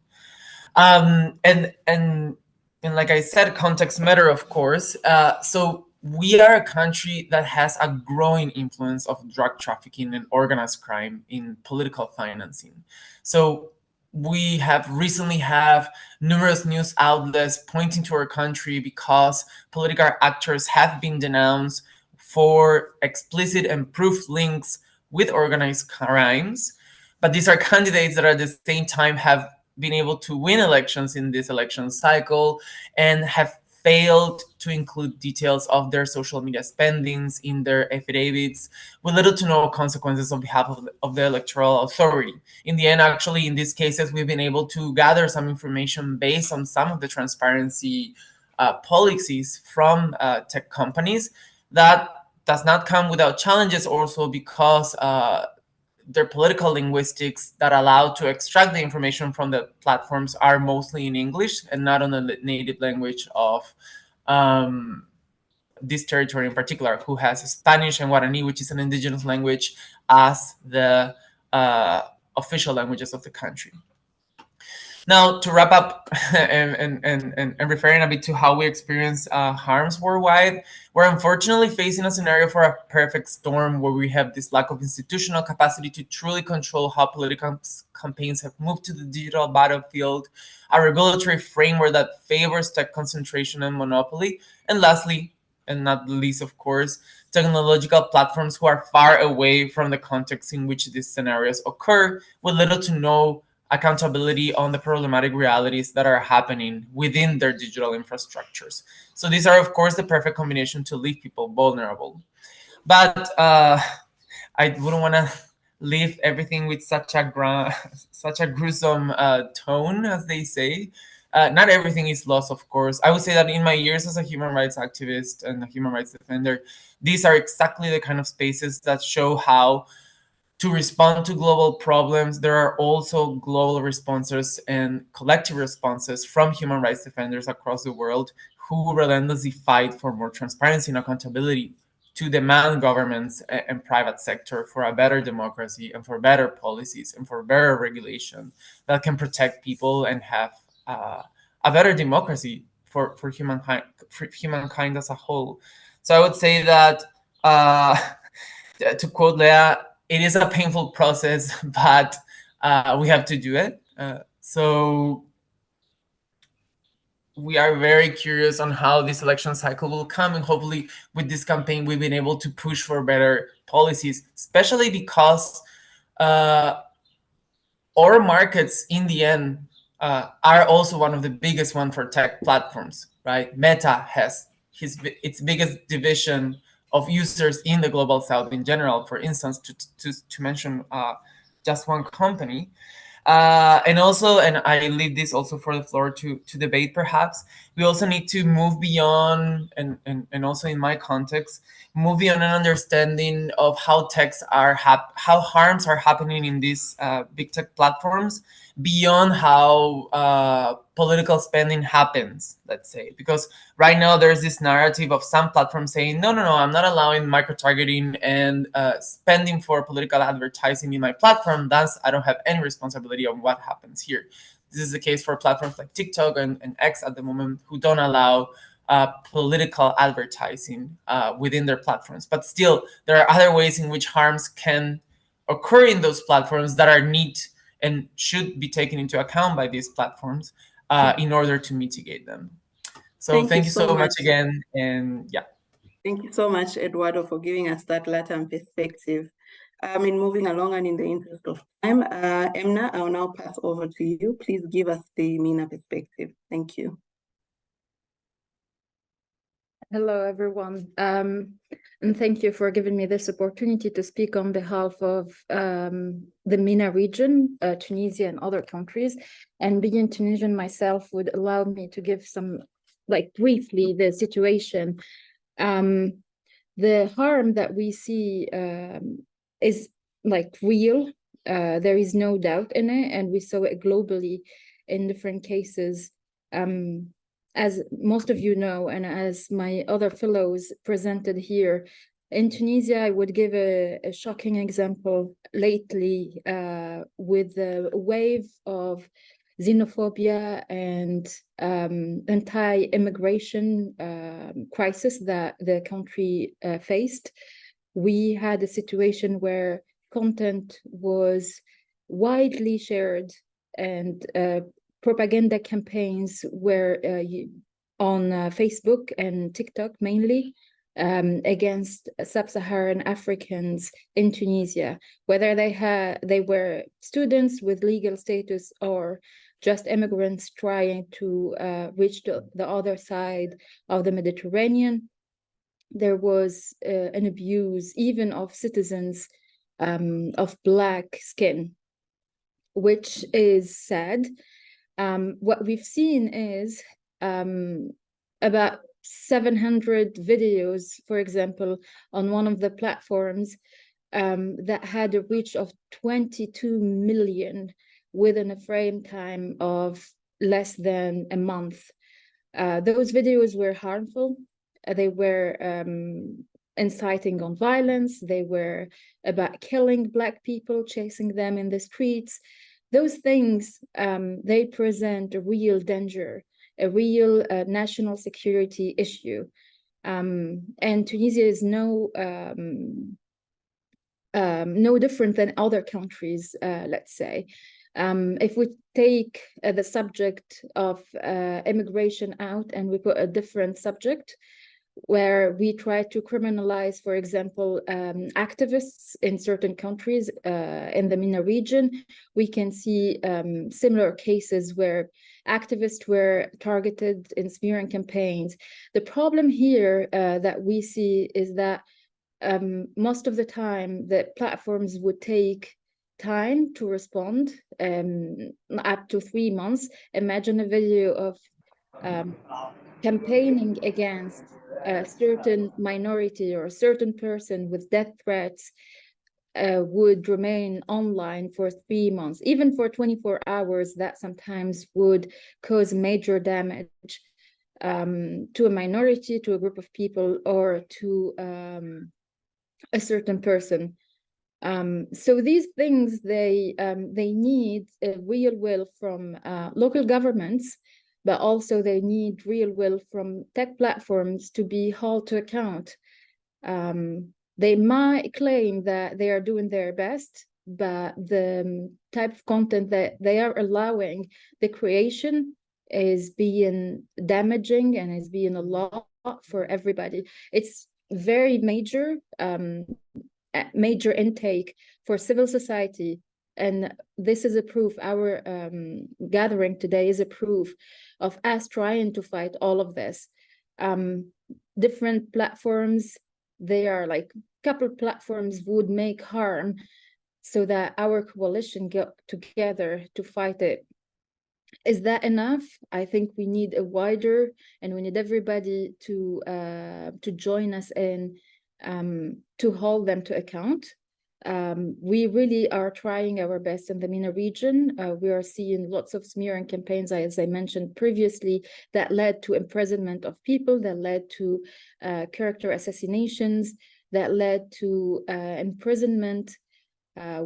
N: And like I said, context matter, of course. So we are a country that has a growing influence of drug trafficking and organized crime in political financing. So we have recently have numerous news outlets pointing to our country because political actors have been denounced for explicit and proof links with organized crimes. But these are candidates that at the same time have been able to win elections in this election cycle and have failed to include details of their social media spendings in their affidavits, with little to no consequences on behalf of the electoral authority. In the end, actually, in these cases, we've been able to gather some information based on some of the transparency policies from tech companies. That does not come without challenges also because their political linguistics that allow to extract the information from the platforms are mostly in English and not on the native language of this territory in particular, who has Spanish and Guarani, which is an indigenous language, as the official languages of the country. Now, to wrap up and referring a bit to how we experience harms worldwide, we're unfortunately facing a scenario for a perfect storm where we have this lack of institutional capacity to truly control how political campaigns have moved to the digital battlefield, a regulatory framework that favors tech concentration and monopoly, and lastly, and not least, of course, technological platforms who are far away from the context in which these scenarios occur, with little to no accountability on the problematic realities that are happening within their digital infrastructures. So these are, of course, the perfect combination to leave people vulnerable. But I wouldn't want to leave everything with such a gruesome tone, as they say. Not everything is lost, of course. I would say that in my years as a human rights activist and a human rights defender, these are exactly the kind of spaces that show how to respond to global problems, there are also global responses and collective responses from human rights defenders across the world who relentlessly fight for more transparency and accountability, to demand governments and private sector for a better democracy and for better policies and for better regulation that can protect people and have a better democracy for humankind as a whole. So I would say that, to quote Leah, it is a painful process, but we have to do it. So we are very curious on how this election cycle will come, and hopefully with this campaign we've been able to push for better policies, especially because our markets in the end are also one of the biggest one for tech platforms, right? Meta has its biggest division of users in the global south in general, for instance, to mention just one company. And I leave this also for the floor to debate perhaps, we also need to move beyond, and also in my context, move beyond an understanding of how how harms are happening in these big tech platforms, beyond how political spending happens, let's say. Because right now there's this narrative of some platforms saying, no, I'm not allowing micro-targeting and spending for political advertising in my platform, thus I don't have any responsibility on what happens here. This is the case for platforms like TikTok and X at the moment, who don't allow political advertising within their platforms. But still, there are other ways in which harms can occur in those platforms that are neat and should be taken into account by these platforms in order to mitigate them. So thank you so much again, and yeah.
L: Thank you so much, Eduardo, for giving us that Latin perspective. In moving along and in the interest of time, Emna, I'll now pass over to you. Please give us the MENA perspective. Thank you.
O: Hello, everyone. And thank you for giving me this opportunity to speak on behalf of the MENA region, Tunisia and other countries. And being Tunisian myself would allow me to give some, briefly, the situation. The harm that we see is real. There is no doubt in it, and we saw it globally in different cases. As most of you know, and as my other fellows presented here, in Tunisia, I would give a shocking example lately with the wave of xenophobia and anti-immigration crisis that the country faced. We had a situation where content was widely shared and propaganda campaigns were on Facebook and TikTok mainly against sub-Saharan Africans in Tunisia, whether they were students with legal status or just immigrants trying to reach the other side of the Mediterranean. There was an abuse even of citizens of Black skin, which is sad. What we've seen is about 700 videos, for example, on one of the platforms that had a reach of 22 million within a frame time of less than a month. Those videos were harmful. They were inciting on violence. They were about killing Black people, chasing them in the streets. Those things, they present a real danger, a real national security issue. And Tunisia is no different than other countries, let's say. If we take the subject of immigration out and we put a different subject, where we try to criminalize, for example, activists in certain countries in the MENA region, we can see similar cases where activists were targeted in smearing campaigns. The problem here that we see is that most of the time the platforms would take time to respond, up to 3 months. Imagine a video of campaigning against a certain minority or a certain person with death threats would remain online for 3 months, even for 24 hours. That sometimes would cause major damage to a minority, to a group of people, or to a certain person. So these things, they need a real will from local governments, but also they need real will from tech platforms to be held to account. They might claim that they are doing their best, but the type of content that they are allowing, the creation is being damaging and is being a lot for everybody. It's very major intake for civil society. And this is a proof, our gathering today is a proof of us trying to fight all of this. Different platforms, they are like couple platforms would make harm so that our coalition get together to fight it. Is that enough? I think we need a wider, and we need everybody to join us in to hold them to account. We really are trying our best in the MENA region. We are seeing lots of smearing campaigns, as I mentioned previously, that led to imprisonment of people, that led to character assassinations, that led to imprisonment.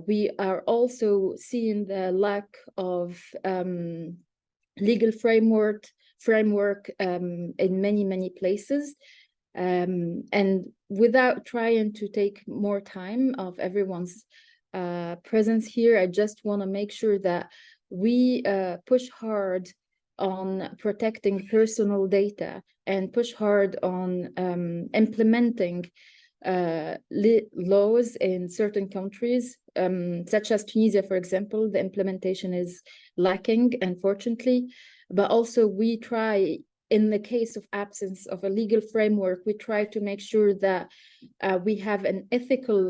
O: We are also seeing the lack of legal framework in many places. And without trying to take more time of everyone's presence here, I just want to make sure that we push hard on protecting personal data and push hard on implementing laws in certain countries, such as Tunisia, for example. The implementation is lacking, unfortunately, but also we try, in the case of absence of a legal framework, we try to make sure that we have an ethical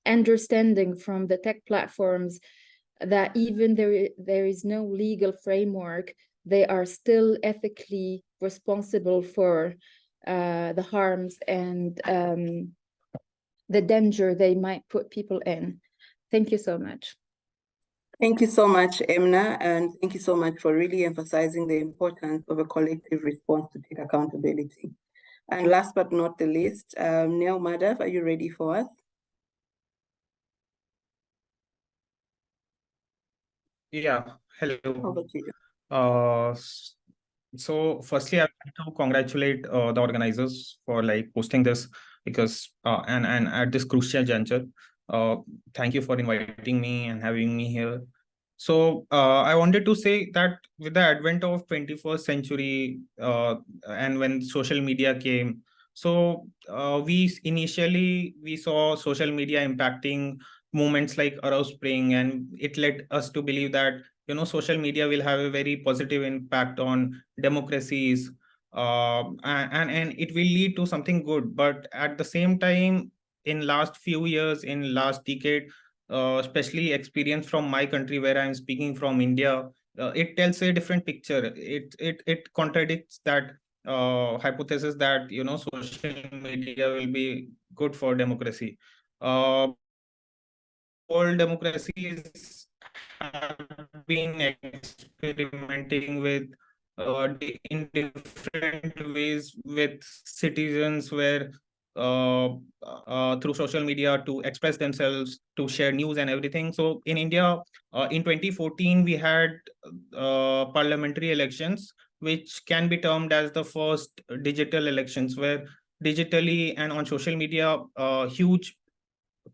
O: understanding from the tech platforms that even there is no legal framework, they are still ethically responsible for the harms and the danger they might put people in. Thank you so much.
L: Thank you so much, Emna, and thank you so much for really emphasizing the importance of a collective response to take accountability. And last but not the least, Neil Madhav, are you ready for us?
P: Yeah, hello.
L: Over to you.
P: So firstly, I'd like to congratulate the organizers for hosting this, because and at this crucial juncture. Thank you for inviting me and having me here. So I wanted to say that with the advent of 21st century and when social media came, so we saw social media impacting movements like Arab Spring, and it led us to believe that social media will have a very positive impact on democracies, and it will lead to something good. But at the same time, in last few years, in last decade, especially experience from my country where I'm speaking from, India, it tells a different picture. It contradicts that hypothesis that social media will be good for democracy. All democracies have been experimenting with in different ways with citizens, where through social media to express themselves, to share news and everything. So in India, in 2014, we had parliamentary elections, which can be termed as the first digital elections, where digitally and on social media, huge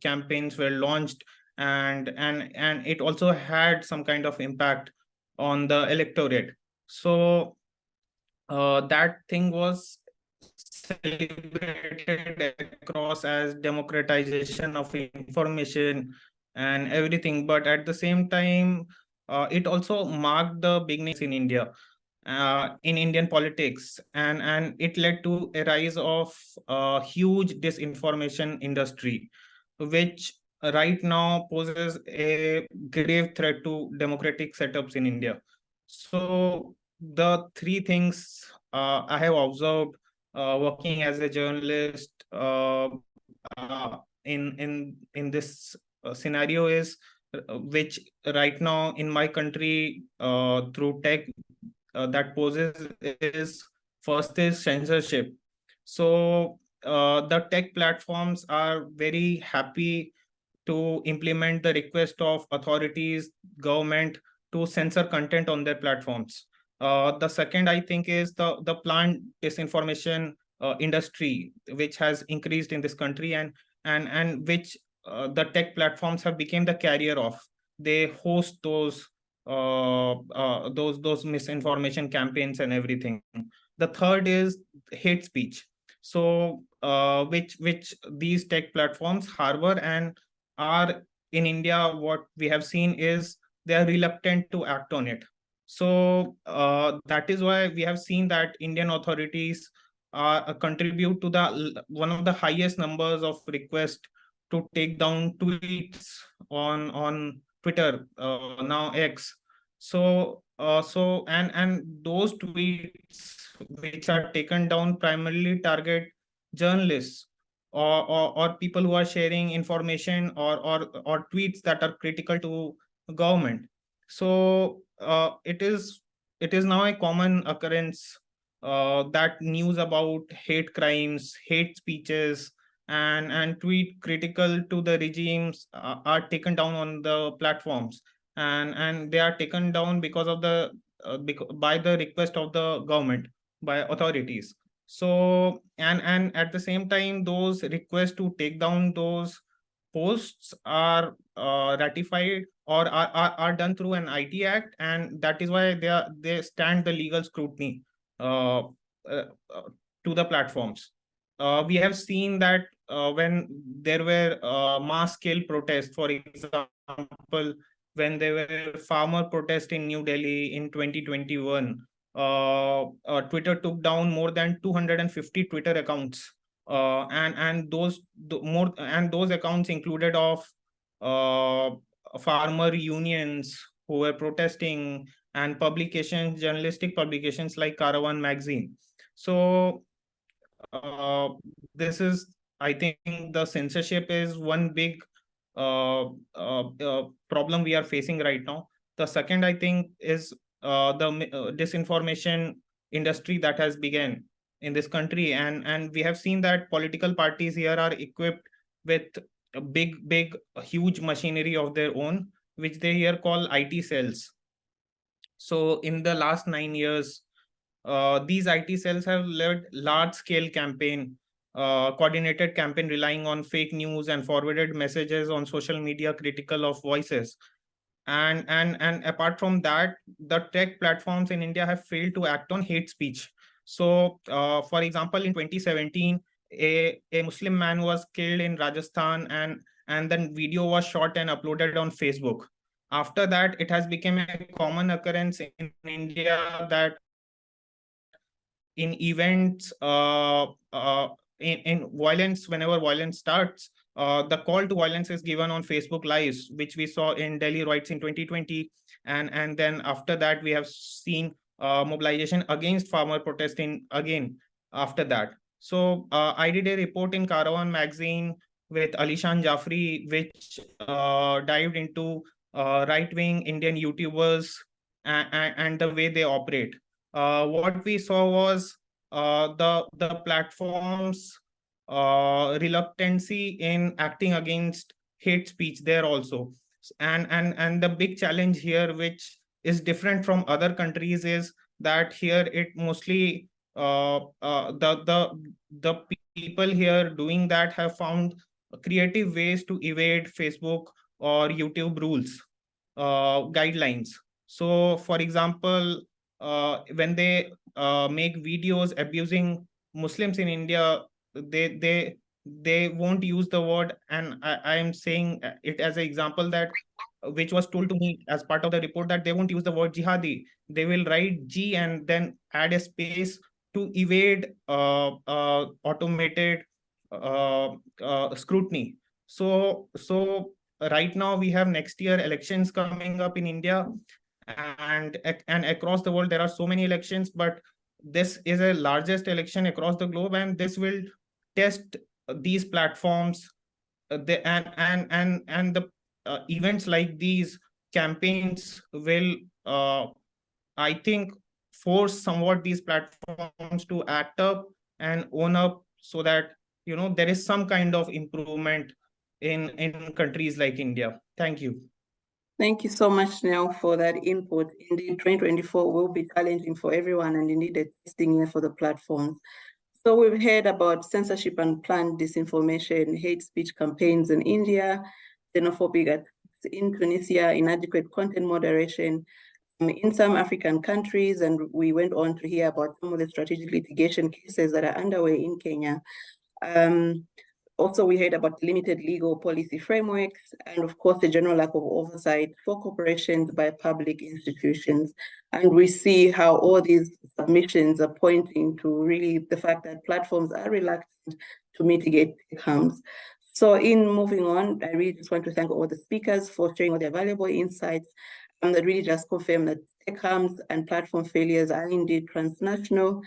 P: campaigns were launched, and it also had some kind of impact on the electorate. So that thing was celebrated across as democratization of information and everything. But at the same time, it also marked the beginnings in India, in Indian politics, and it led to a rise of a huge disinformation industry, which right now poses a grave threat to democratic setups in India. So the three things I have observed working as a journalist in this scenario is which right now in my country through tech that poses is, first is censorship. So the tech platforms are very happy to implement the request of authorities, government, to censor content on their platforms. The second, I think, is the planned disinformation industry, which has increased in this country, and which the tech platforms have become the carrier of. They host those misinformation campaigns and everything. The third is hate speech. So which these tech platforms harbor, and are in India, what we have seen is they are reluctant to act on it. So that is why we have seen that Indian authorities contribute to the one of the highest numbers of requests to take down tweets on Twitter, now X. So and those tweets which are taken down primarily target journalists, or people who are sharing information, or tweets that are critical to government. So it is now a common occurrence that news about hate crimes, hate speeches, and tweet critical to the regimes are taken down on the platforms, and they are taken down because of the by the request of the government, by authorities. So and at the same time, those requests to take down those posts are ratified, or are done through an IT Act, and that is why they stand the legal scrutiny uh, uh, to the platforms. We have seen that when there were mass scale protests, for example, when there were farmer protests in New Delhi in 2021, Twitter took down more than 250 Twitter accounts, and those accounts included of farmer unions who were protesting, and publications, journalistic publications like Caravan magazine. So this is, I think, the censorship is one big problem we are facing right now. The second, I think, is the disinformation industry that has begun in this country, and we have seen that political parties here are equipped with a big huge machinery of their own, which they here call IT cells. So in the last 9 years, these IT cells have led large-scale campaign, coordinated campaign relying on fake news and forwarded messages on social media critical of voices. And apart from that, the tech platforms in India have failed to act on hate speech. So, for example, in 2017, a Muslim man was killed in Rajasthan, and then video was shot and uploaded on Facebook. after that, it has become a common occurrence in India that in events, in violence, whenever violence starts, the call to violence is given on Facebook Lives, which we saw in Delhi riots in 2020. And then after that, we have seen mobilization against farmer protesting again after that. So I did a report in Caravan magazine with Alishan Jafri, which dived into right-wing Indian YouTubers and the way they operate. What we saw was the platform's reluctancy in acting against hate speech there also. And the big challenge here, which is different from other countries, is that here it mostly the people here doing that have found creative ways to evade Facebook or YouTube rules, guidelines. So, for example, when they make videos abusing Muslims in India, they won't use the word, and I am saying it as an example that which was told to me as part of the report, that they won't use the word jihadi. They will write G and then add a space to evade automated scrutiny. So right now we have next year elections coming up in India, and across the world there are so many elections, but this is a largest election across the globe, and this will test these platforms. And the events like these campaigns will I think force somewhat these platforms to act up and own up, so that there is some kind of improvement in countries like India. Thank you.
L: Thank you so much, Nell, for that input. Indeed, 2024 will be challenging for everyone, and indeed a testing year for the platforms. So we've heard about censorship and planned disinformation, hate speech campaigns in India, xenophobic attacks in Tunisia, inadequate content moderation in some African countries, and we went on to hear about some of the strategic litigation cases that are underway in Kenya. Also, we heard about limited legal policy frameworks, and of course, the general lack of oversight for corporations by public institutions. And we see how all these submissions are pointing to really the fact that platforms are reluctant to mitigate harms. So in moving on, I really just want to thank all the speakers for sharing all their valuable insights, and that really just confirm that tech harms and platform failures are indeed transnational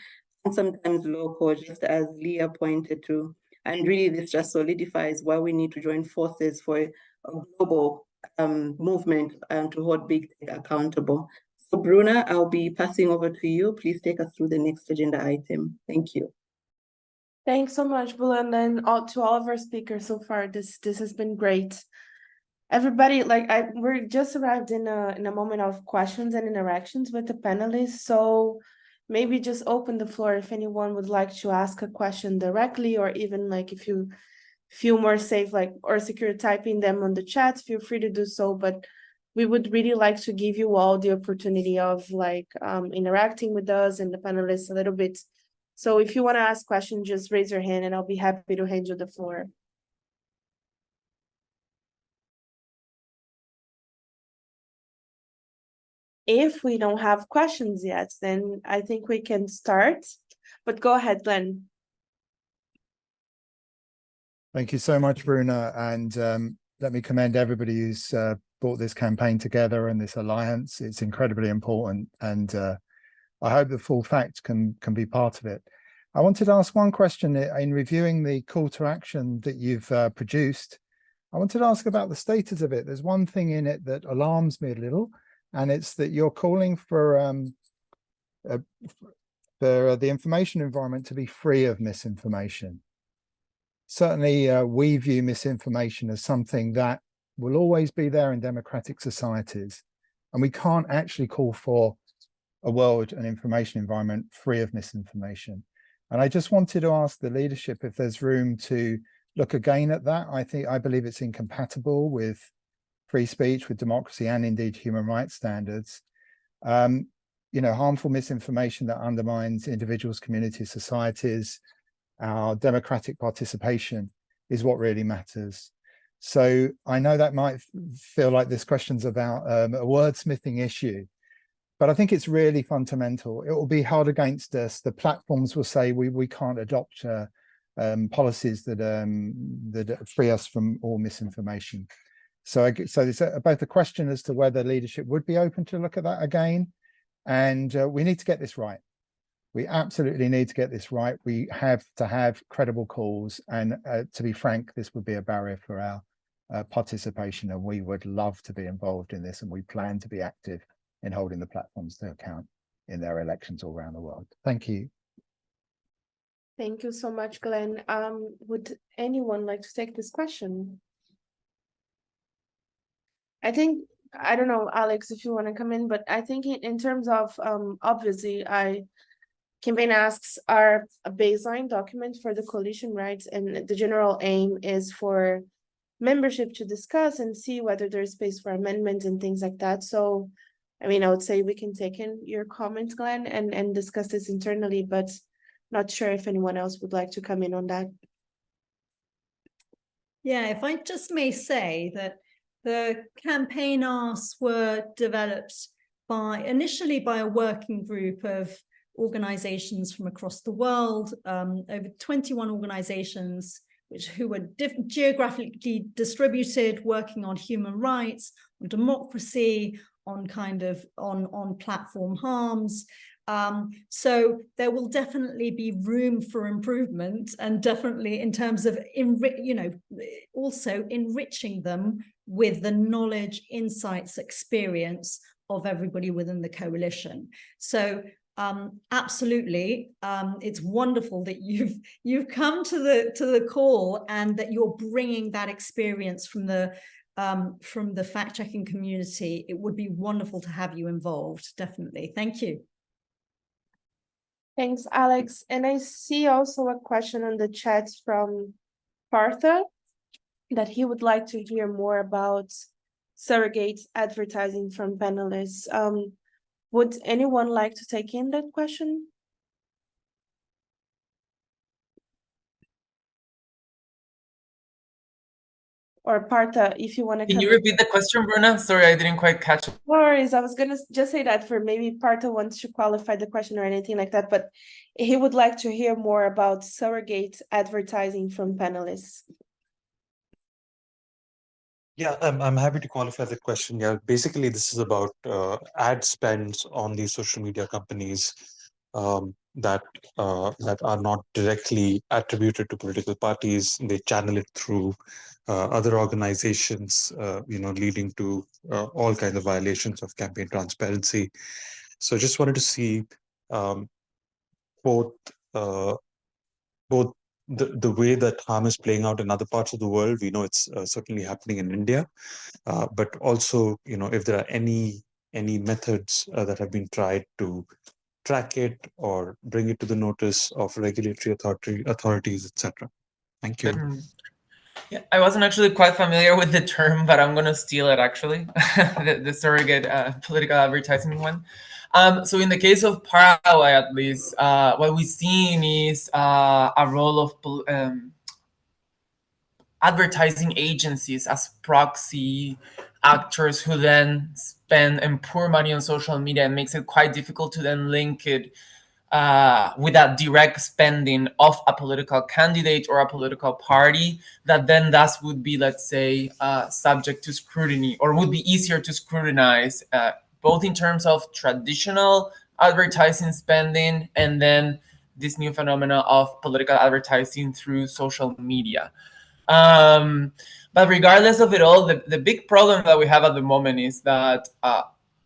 L: and sometimes local, just as Leah pointed to. And really, this just solidifies why we need to join forces for a global movement to hold big tech accountable. So Bruna, I'll be passing over to you. Please take us through the next agenda item. Thank you.
H: Thanks so much, Belinda, and to all of our speakers so far. This has been great. Everybody, we're just arrived in a moment of questions and interactions with the panelists. So maybe just open the floor if anyone would like to ask a question directly, or even if you feel more safe or secure typing them on the chat, feel free to do so. But we would really like to give you all the opportunity of interacting with us and the panelists a little bit. So if you want to ask questions, just raise your hand and I'll be happy to hand you the floor. If we don't have questions yet, then I think we can start. But go ahead, Glenn.
Q: Thank you so much, Bruna. And let me commend everybody who's brought this campaign together and this alliance. It's incredibly important. And I hope the full fact can be part of it. I wanted to ask one question in reviewing the call to action that you've produced. I wanted to ask about the status of it. There's one thing in it that alarms me a little, and it's that you're calling for the information environment to be free of misinformation. Certainly, we view misinformation as something that will always be there in democratic societies, and we can't actually call for a world and information environment free of misinformation. And I just wanted to ask the leadership if there's room to look again at that. I believe it's incompatible with free speech, with democracy, and indeed human rights standards. Harmful misinformation that undermines individuals, communities, societies, our democratic participation is what really matters. So I know that might feel like this question's about a wordsmithing issue, but I think it's really fundamental. It will be held against us. The platforms will say we can't adopt policies that free us from all misinformation. So it's both a question as to whether leadership would be open to look at that again, and we need to get this right. We absolutely need to get this right. We have to have credible calls, and to be frank, this would be a barrier for our participation, and we would love to be involved in this, and we plan to be active in holding the platforms to account in their elections all around the world. Thank you.
H: Thank you so much, Glenn. Would anyone like to take this question? I think, I don't know, Alex, if you want to come in, but I think in terms of, obviously, Campaign asks are a baseline document for the coalition, right? And the general aim is for membership to discuss and see whether there's space for amendments and things like that. So, I mean, I would say we can take in your comments, Glenn, and discuss this internally, but not sure if anyone else would like to come in on that.
A: Yeah, if I just may say that the campaign asks were developed initially by a working group of organizations from across the world, over 21 organizations who were geographically distributed, working on human rights, on democracy, on on platform harms. So there will definitely be room for improvement, and definitely in terms of also enriching them with the knowledge, insights, experience of everybody within the coalition. So absolutely, it's wonderful that you've come to the call, and that you're bringing that experience from the fact-checking community. It would be wonderful to have you involved. Definitely, thank you.
H: Thanks, Alex. And I see also a question on the chat from Partha, that he would like to hear more about surrogate advertising from panelists. Would anyone like to take in that question? Or Partha, if you want to
N: Can you repeat the question, Bruna? Sorry, I didn't quite catch it.
H: No worries. I was going to just say that for maybe Partha wants to qualify the question or anything like that, but he would like to hear more about surrogate advertising from panelists.
R: Yeah, I'm happy to qualify the question. Yeah, basically, this is about ad spends on these social media companies that are not directly attributed to political parties. They channel it through other organizations, leading to all kinds of violations of campaign transparency. So, just wanted to see both the way that harm is playing out in other parts of the world. We know it's certainly happening in India, but also, if there are any methods that have been tried to track it or bring it to the notice of regulatory authorities, etc. Thank you.
N: Yeah, I wasn't actually quite familiar with the term, but I'm going to steal it, actually, the surrogate political advertising one. So in the case of Paraguay, at least, what we've seen is a role of advertising agencies as proxy actors who then spend and pour money on social media, and makes it quite difficult to then link it with that direct spending of a political candidate or a political party that then thus would be, let's say, subject to scrutiny, or would be easier to scrutinize, both in terms of traditional advertising spending and then this new phenomena of political advertising through social media. But regardless of it all, the big problem that we have at the moment is that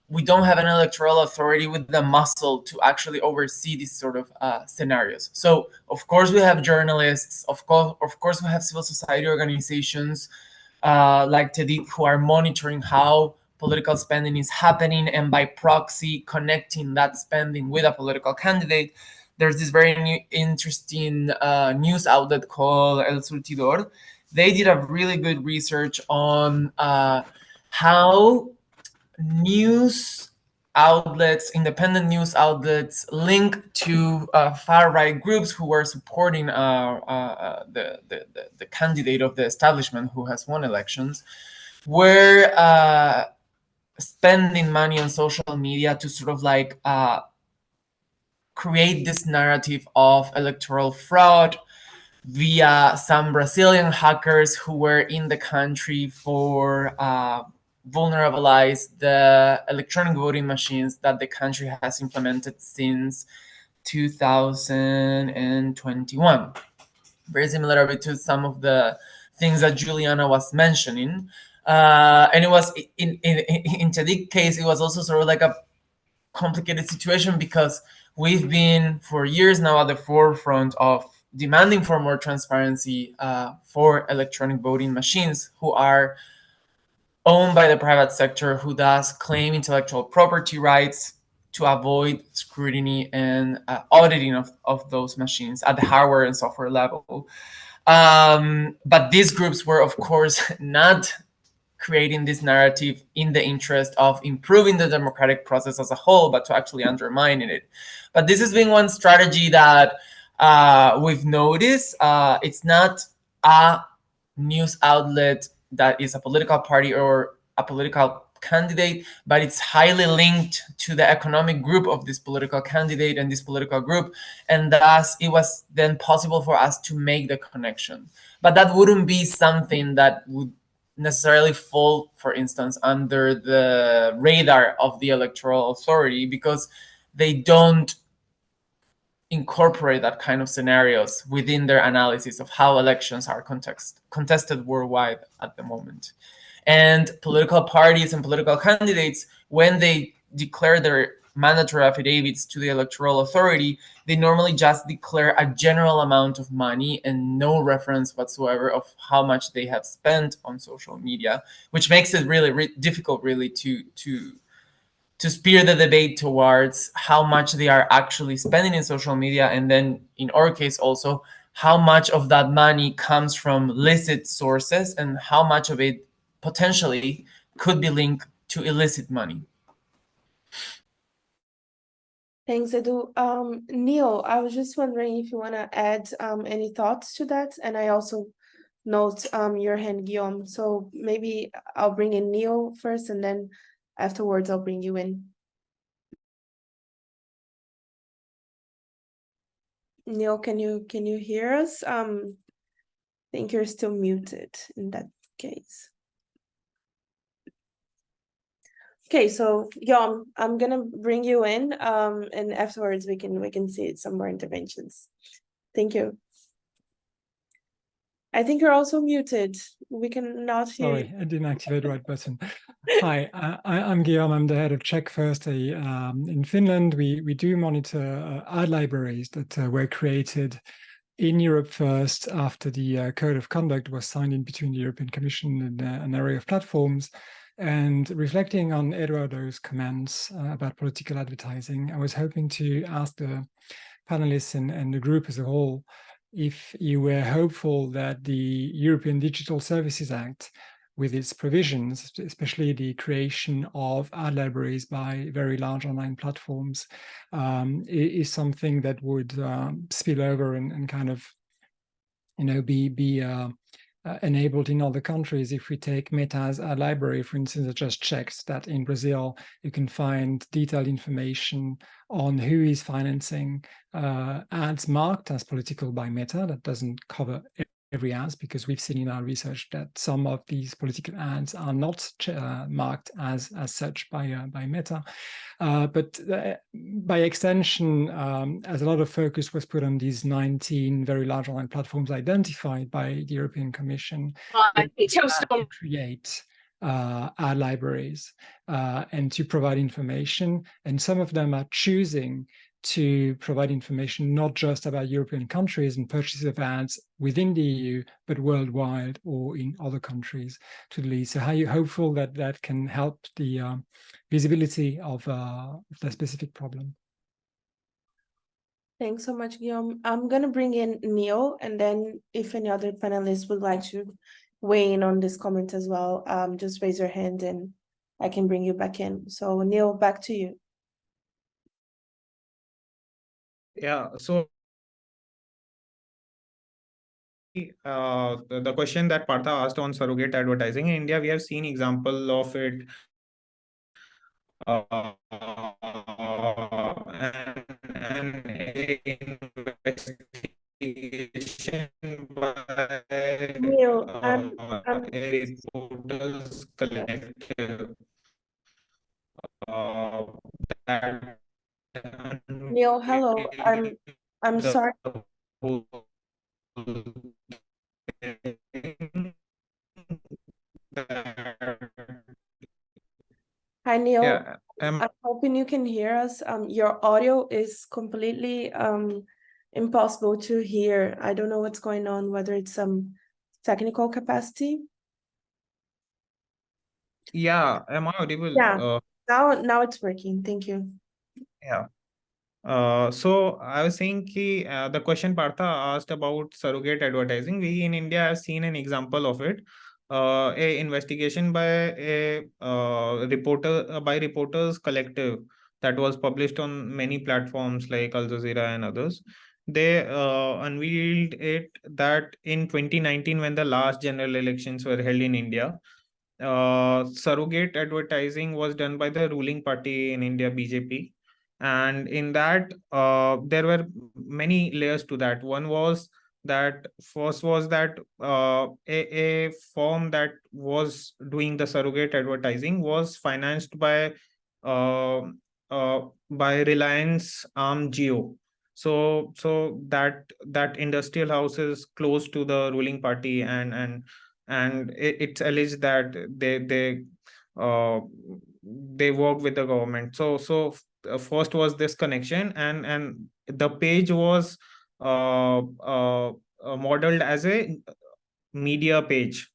N: we don't have an electoral authority with the muscle to actually oversee these sort of scenarios. So, of course, we have journalists, of course, we have civil society organizations like TEDIC, who are monitoring how political spending is happening, and by proxy connecting that spending with a political candidate. There's this very interesting news outlet called El Surtidor. They did a really good research on how news outlets, independent news outlets, linked to far-right groups who were supporting the candidate of the establishment who has won elections, were spending money on social media to sort of like create this narrative of electoral fraud via some Brazilian hackers who were in the country for vulnerabilize the electronic voting machines that the country has implemented since 2021. Very similar to some of the things that Juliana was mentioning. And it was in Tadiq's case, it was also sort of like a complicated situation because we've been for years now at the forefront of demanding for more transparency for electronic voting machines who are owned by the private sector, who does claim intellectual property rights to avoid scrutiny and auditing of those machines at the hardware and software level. But these groups were, of course, not creating this narrative in the interest of improving the democratic process as a whole, but to actually undermining it. But this has been one strategy that we've noticed. It's not a news outlet that is a political party or a political candidate, but it's highly linked to the economic group of this political candidate and this political group. And thus it was then possible for us to make the connection. But that wouldn't be something that would necessarily fall, for instance, under the radar of the electoral authority because they don't incorporate that kind of scenarios within their analysis of how elections are contested worldwide at the moment. And political parties and political candidates, when they declare their mandatory affidavits to the electoral authority, they normally just declare a general amount of money and no reference whatsoever of how much they have spent on social media, which makes it really difficult really to steer the debate towards how much they are actually spending in social media. And then in our case also, how much of that money comes from licit sources and how much of it potentially could be linked to illicit money.
H: Thanks, Edu. Neil, I was just wondering if you want to add any thoughts to that. And I also note your hand, Guillaume. So maybe I'll bring in Neil first, and then afterwards I'll bring you in. Neil, can you hear us? I think you're still muted in that case. Okay, so Guillaume, I'm gonna bring you in, and afterwards we can see some more interventions. Thank you. I think you're also muted. We cannot hear you.
S: Sorry, I didn't activate the right button. Hi, I'm Guillaume. I'm the head of Check First. In Finland, we do monitor ad libraries that were created in Europe first after the Code of Conduct was signed in between the European Commission and an array of platforms. And reflecting on Eduardo's comments about political advertising, I was hoping to ask the panelists and the group as a whole if you were hopeful that the European Digital Services Act, with its provisions, especially the creation of ad libraries by very large online platforms, is something that would spill over and kind of, be enabled in other countries. If we take Meta's ad library, for instance, I just checked that in Brazil, you can find detailed information on who is financing ads marked as political by Meta. That doesn't cover every ads, because we've seen in our research that some of these political ads are not marked as such by Meta. But by extension, as a lot of focus was put on these 19 very large online platforms identified by the European Commission, to create ad libraries and to provide information. And some of them are choosing to provide information not just about European countries and purchases of ads within the EU, but worldwide or in other countries to the lead. So how are you hopeful that that can help the visibility of the specific problem?
H: Thanks so much, Guillaume. I'm going to bring in Neil, and then if any other panelists would like to weigh in on this comment as well, just raise your hand and I can bring you back in. So Neil, back to you.
P: Yeah, so the question that Partha asked on surrogate advertising in India, we have seen example of it. An investigation by
H: Neil,
P: a reporters collective that
H: Neil, hello. I'm
P: the
H: sorry.
P: whole
H: Hi, Neil.
P: Yeah,
H: I'm hoping you can hear us. Your audio is completely impossible to hear. I don't know what's going on, whether it's some technical capacity.
P: yeah, am I audible?
H: Yeah, now it's working. Thank you.
P: Yeah. So I was saying the question Partha asked about surrogate advertising. We in India have seen an example of it. A investigation by a reporters collective that was published on many platforms like Al Jazeera and others. They unveiled it that in 2019, when the last general elections were held in India, surrogate advertising was done by the ruling party in India, BJP. And in that, there were many layers to that. One was that first was that a firm that was doing the surrogate advertising was financed uh, by Reliance Jio. So that industrial house is close to the ruling party, and it's alleged that uh, they work with the government. First was this connection, and the page was modeled as a media page,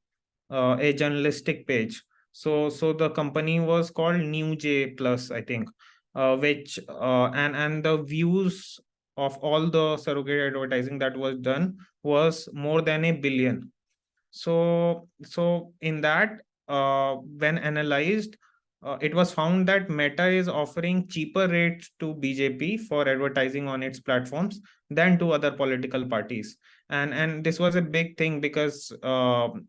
P: a journalistic page. So the company was called New J Plus, I think, which and the views of all the surrogate advertising that was done was more than 1 billion. So in that, when analyzed, it was found that Meta is offering cheaper rates to BJP for advertising on its platforms than to other political parties. And this was a big thing because Meta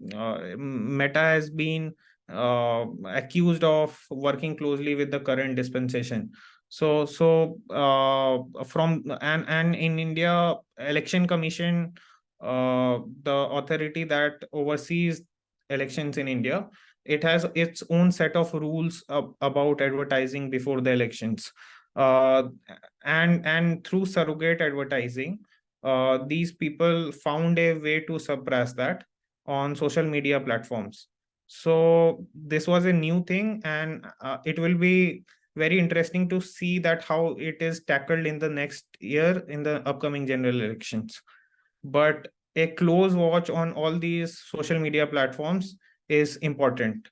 P: has been accused of working closely with the current dispensation. And in India, Election Commission, the authority that oversees elections in India, it has its own set of rules about advertising before the elections. Uh, and through surrogate advertising, these people found a way to suppress that on social media platforms. So this was a new thing, and it will be very interesting to see that how it is tackled in the next year in the upcoming general elections. But a close watch on all these social media platforms is important.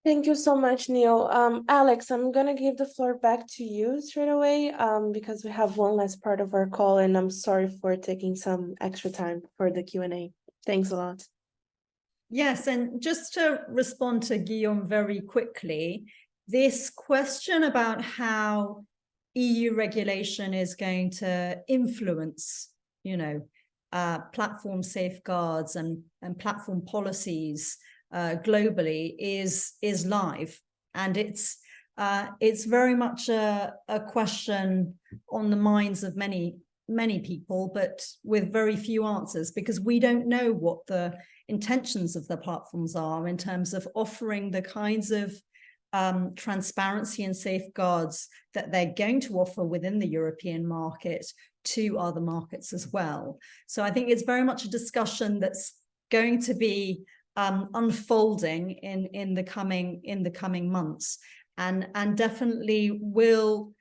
H: Thank you so much, Neil. Alex, I'm gonna give the floor back to you straight away because we have one last part of our call, and I'm sorry for taking some extra time for the Q&A. Thanks a lot.
A: Yes, and just to respond to Guillaume very quickly, this question about how EU regulation is going to influence, platform safeguards and platform policies globally is live, and it's very much a question on the minds of many people, but with very few answers, because we don't know what the intentions of the platforms are in terms of offering the kinds of transparency and safeguards that they're going to offer within the European market to other markets as well. So I think it's very much a discussion that's going to be unfolding in the coming months, and definitely will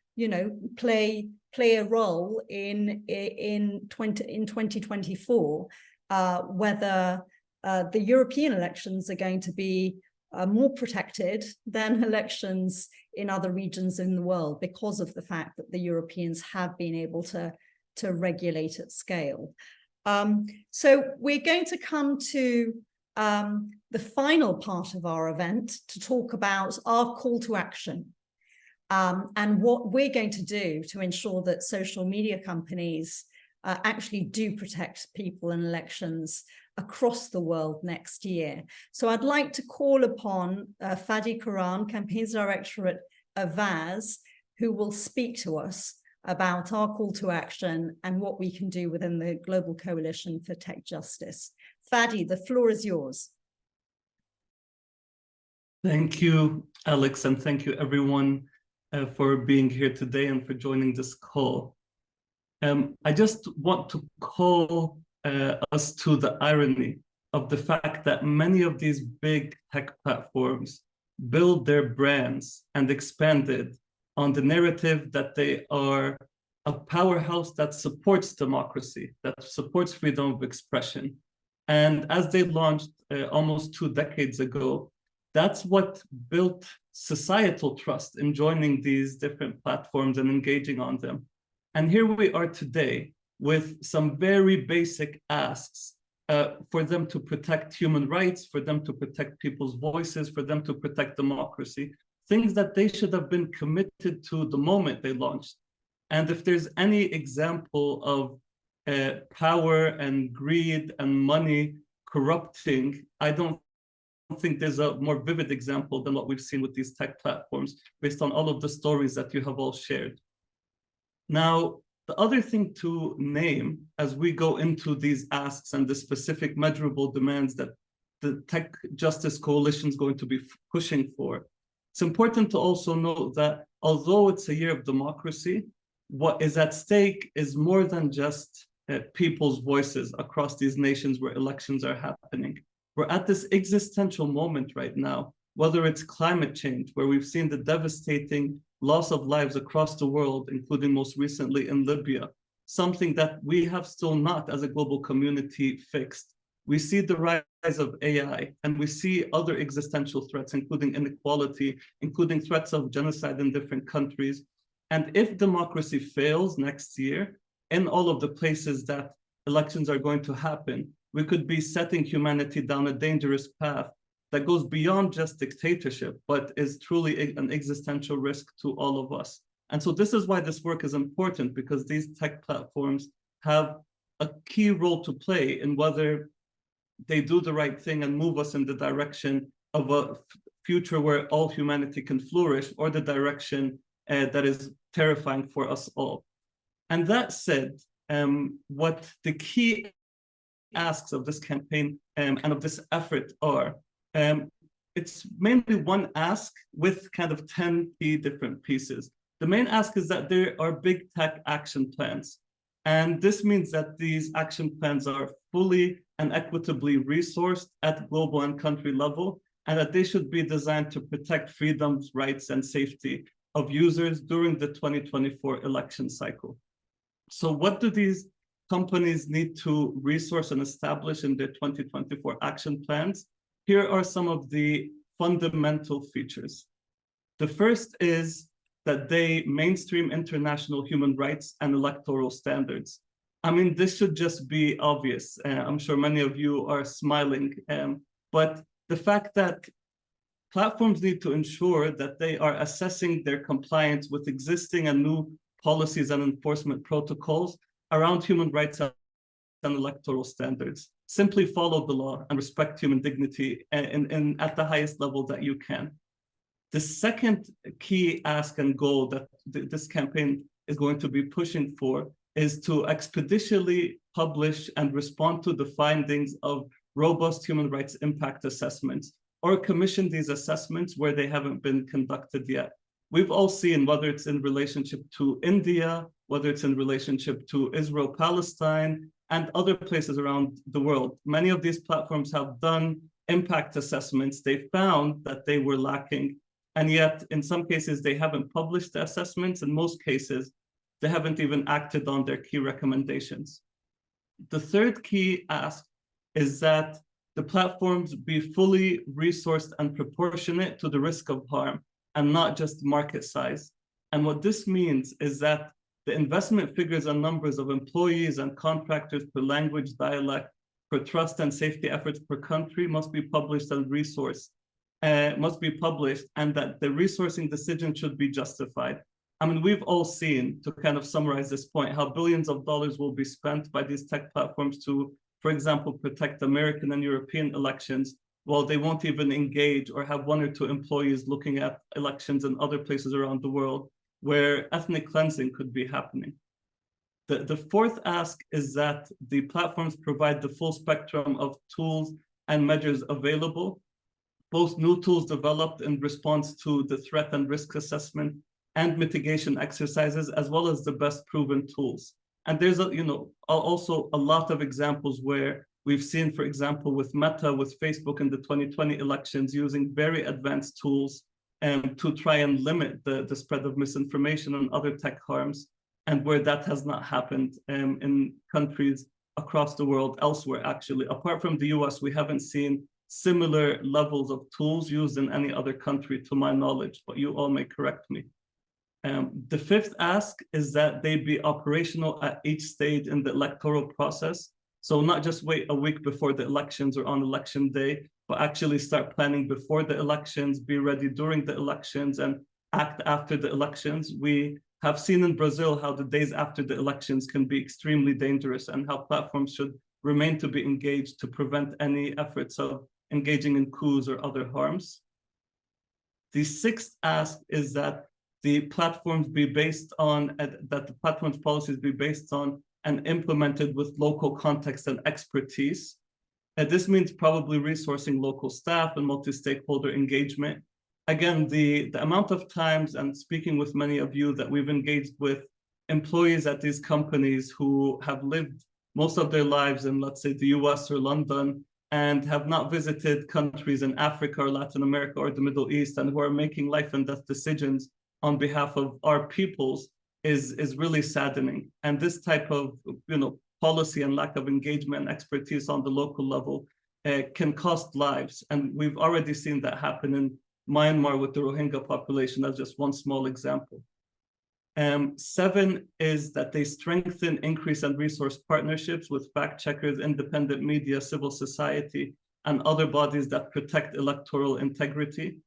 A: play a role in 2024, whether the European elections are going to be more protected than elections in other regions in the world, because of the fact that the Europeans have been able to regulate at scale. So we're going to come to the final part of our event to talk about our call to action. and what we're going to do to ensure that social media companies actually do protect people and elections across the world next year. So I'd like to call upon Fadi Quran, Campaigns Director at Avaz, who will speak to us about our call to action and what we can do within the Global Coalition for Tech Justice. Fadi, the floor is yours.
T: Thank you, Alex, and thank you everyone for being here today and for joining this call. I just want to call us to the irony of the fact that many of these big tech platforms build their brands and expanded on the narrative that they are a powerhouse that supports democracy, that supports freedom of expression. And as they launched almost 2 decades ago, that's what built societal trust in joining these different platforms and engaging on them. And here we are today with some very basic asks for them to protect human rights, for them to protect people's voices, for them to protect democracy, things that they should have been committed to the moment they launched. And if there's any example of power and greed and money corrupting, I don't think there's a more vivid example than what we've seen with these tech platforms based on all of the stories that you have all shared. Now, the other thing to name as we go into these asks and the specific measurable demands that the Tech Justice Coalition is going to be pushing for, it's important to also note that although it's a year of democracy, what is at stake is more than just people's voices across these nations where elections are happening. We're at this existential moment right now, whether it's climate change, where we've seen the devastating loss of lives across the world, including most recently in Libya, something that we have still not as a global community fixed. We see the rise of AI, and we see other existential threats, including inequality, including threats of genocide in different countries. And if democracy fails next year, in all of the places that elections are going to happen, we could be setting humanity down a dangerous path that goes beyond just dictatorship, but is truly an existential risk to all of us. And so this is why this work is important, because these tech platforms have a key role to play in whether they do the right thing and move us in the direction of a future where all humanity can flourish, or the direction that is terrifying for us all. And that said, what the key asks of this campaign and of this effort are, it's mainly one ask with kind of 10 key different pieces. The main ask is that there are big tech action plans. And this means that these action plans are fully and equitably resourced at global and country level, and that they should be designed to protect freedoms, rights, and safety of users during the 2024 election cycle. So what do these companies need to resource and establish in their 2024 action plans? Here are some of the fundamental features. The first is that they mainstream international human rights and electoral standards. I mean, this should just be obvious. I'm sure many of you are smiling, but the fact that platforms need to ensure that they are assessing their compliance with existing and new policies and enforcement protocols around human rights and electoral standards. Simply follow the law and respect human dignity at the highest level that you can. The second key ask and goal that this campaign is going to be pushing for is to expeditiously publish and respond to the findings of robust human rights impact assessments, or commission these assessments where they haven't been conducted yet. We've all seen, whether it's in relationship to India, whether it's in relationship to Israel, Palestine, and other places around the world, many of these platforms have done impact assessments. They found that they were lacking, and yet in some cases they haven't published the assessments. In most cases, they haven't even acted on their key recommendations. The third key ask is that the platforms be fully resourced and proportionate to the risk of harm, and not just market size. And what this means is that the investment figures and numbers of employees and contractors per language, dialect, per trust and safety efforts per country must be published and resourced must be published, and that the resourcing decision should be justified. I mean, we've all seen, to kind of summarize this point, how billions of dollars will be spent by these tech platforms to, for example, protect American and European elections, while they won't even engage or have 1 or 2 employees looking at elections in other places around the world where ethnic cleansing could be happening. The fourth ask is that the platforms provide the full spectrum of tools and measures available, both new tools developed in response to the threat and risk assessment and mitigation exercises, as well as the best proven tools. And there's also a lot of examples where we've seen, for example, with Meta, with Facebook in the 2020 elections, using very advanced tools to try and limit the spread of misinformation and other tech harms, and where that has not happened in countries across the world elsewhere, actually. Apart from the US, we haven't seen similar levels of tools used in any other country, to my knowledge, but you all may correct me. The fifth ask is that they be operational at each stage in the electoral process. So not just wait a week before the elections or on election day, but actually start planning before the elections, be ready during the elections, and act after the elections. We have seen in Brazil how the days after the elections can be extremely dangerous, and how platforms should remain to be engaged to prevent any efforts of engaging in coups or other harms. The sixth ask is that the platforms be based on, that the platform's policies be based on and implemented with local context and expertise. And this means probably resourcing local staff and multi-stakeholder engagement. Again, the amount of times, and speaking with many of you, that we've engaged with employees at these companies who have lived most of their lives in, let's say, the US or London, and have not visited countries in Africa or Latin America or the Middle East, and who are making life and death decisions on behalf of our peoples, is really saddening. And this type of policy and lack of engagement and expertise on the local level can cost lives. And we've already seen that happen in Myanmar with the Rohingya population as just one small example. 7 is that they strengthen, increase, and resource partnerships with fact checkers, independent media, civil society, and other bodies that protect electoral integrity.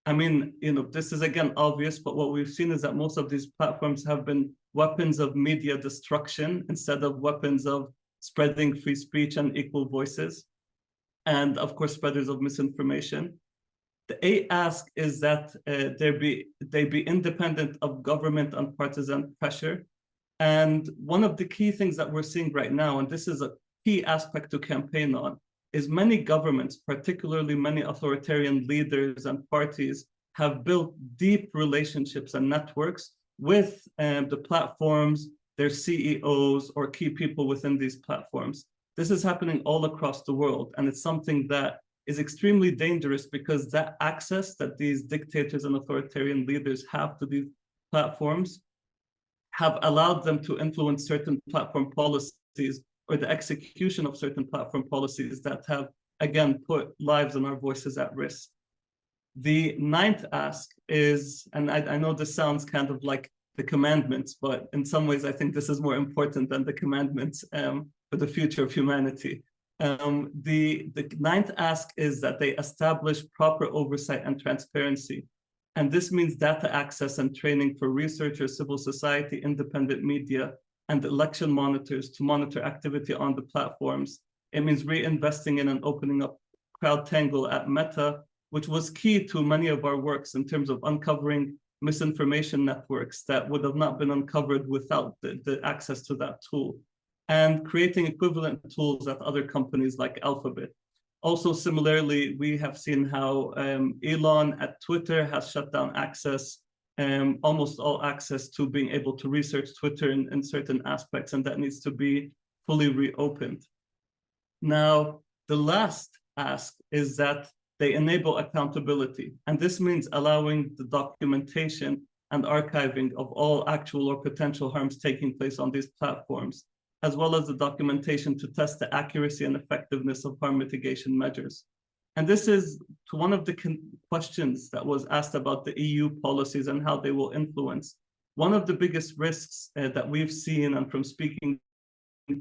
T: I mean, this is again obvious, but what we've seen is that most of these platforms have been weapons of media destruction instead of weapons of spreading free speech and equal voices, and of course, spreaders of misinformation. The 8th ask is that they be independent of government and partisan pressure. And one of the key things that we're seeing right now, and this is a key aspect to campaign on, is many governments, particularly many authoritarian leaders and parties, have built deep relationships and networks with the platforms, their CEOs, or key people within these platforms. This is happening all across the world, and it's something that is extremely dangerous, because that access that these dictators and authoritarian leaders have to these platforms have allowed them to influence certain platform policies, or the execution of certain platform policies that have, again, put lives and our voices at risk. The 9th ask is, and I know this sounds kind of like the commandments, but in some ways I think this is more important than the commandments for the future of humanity. The 9th ask is that they establish proper oversight and transparency. And this means data access and training for researchers, civil society, independent media, and election monitors to monitor activity on the platforms. It means reinvesting in and opening up CrowdTangle at Meta, which was key to many of our works in terms of uncovering misinformation networks that would have not been uncovered without the access to that tool, and creating equivalent tools at other companies like Alphabet. Also, similarly, we have seen how Elon at Twitter has shut down access, almost all access to being able to research Twitter in certain aspects, and that needs to be fully reopened. Now, the last ask is that they enable accountability, and this means allowing the documentation and archiving of all actual or potential harms taking place on these platforms, as well as the documentation to test the accuracy and effectiveness of harm mitigation measures. And this is to one of the questions that was asked about the EU policies and how they will influence. One of the biggest risks that we've seen, and from speaking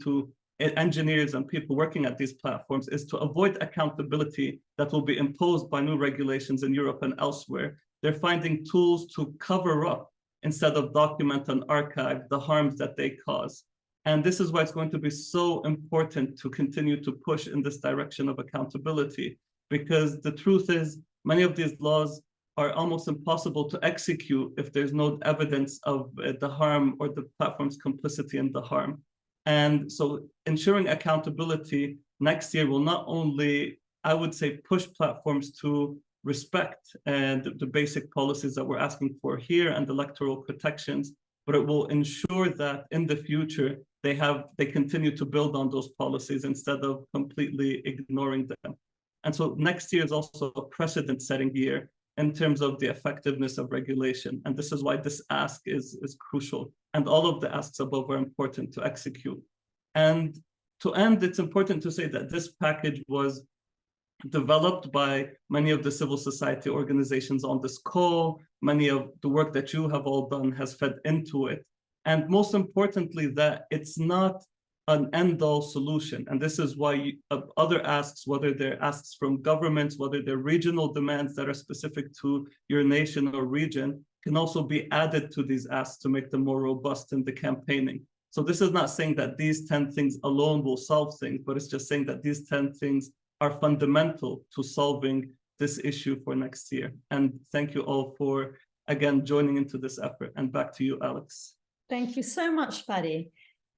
T: to engineers and people working at these platforms is to avoid accountability that will be imposed by new regulations in Europe and elsewhere. They're finding tools to cover up instead of document and archive the harms that they cause. And this is why it's going to be so important to continue to push in this direction of accountability, because the truth is many of these laws are almost impossible to execute if there's no evidence of the harm or the platform's complicity in the harm. And so ensuring accountability next year will not only, I would say, push platforms to respect the basic policies that we're asking for here and electoral protections, but it will ensure that in the future they continue to build on those policies instead of completely ignoring them. And so next year is also a precedent-setting year in terms of the effectiveness of regulation. And this is why this ask is crucial. And all of the asks above are important to execute. And to end, it's important to say that this package was developed by many of the civil society organizations on this call. Many of the work that you have all done has fed into it. And most importantly, that it's not an end-all solution. And this is why other asks, whether they're asks from governments, whether they're regional demands that are specific to your nation or region, can also be added to these asks to make them more robust in the campaigning. So this is not saying that these 10 things alone will solve things, but it's just saying that these 10 things are fundamental to solving this issue for next year. And thank you all for, again, joining into this effort. And back to you, Alex.
A: Thank you so much, Fadi.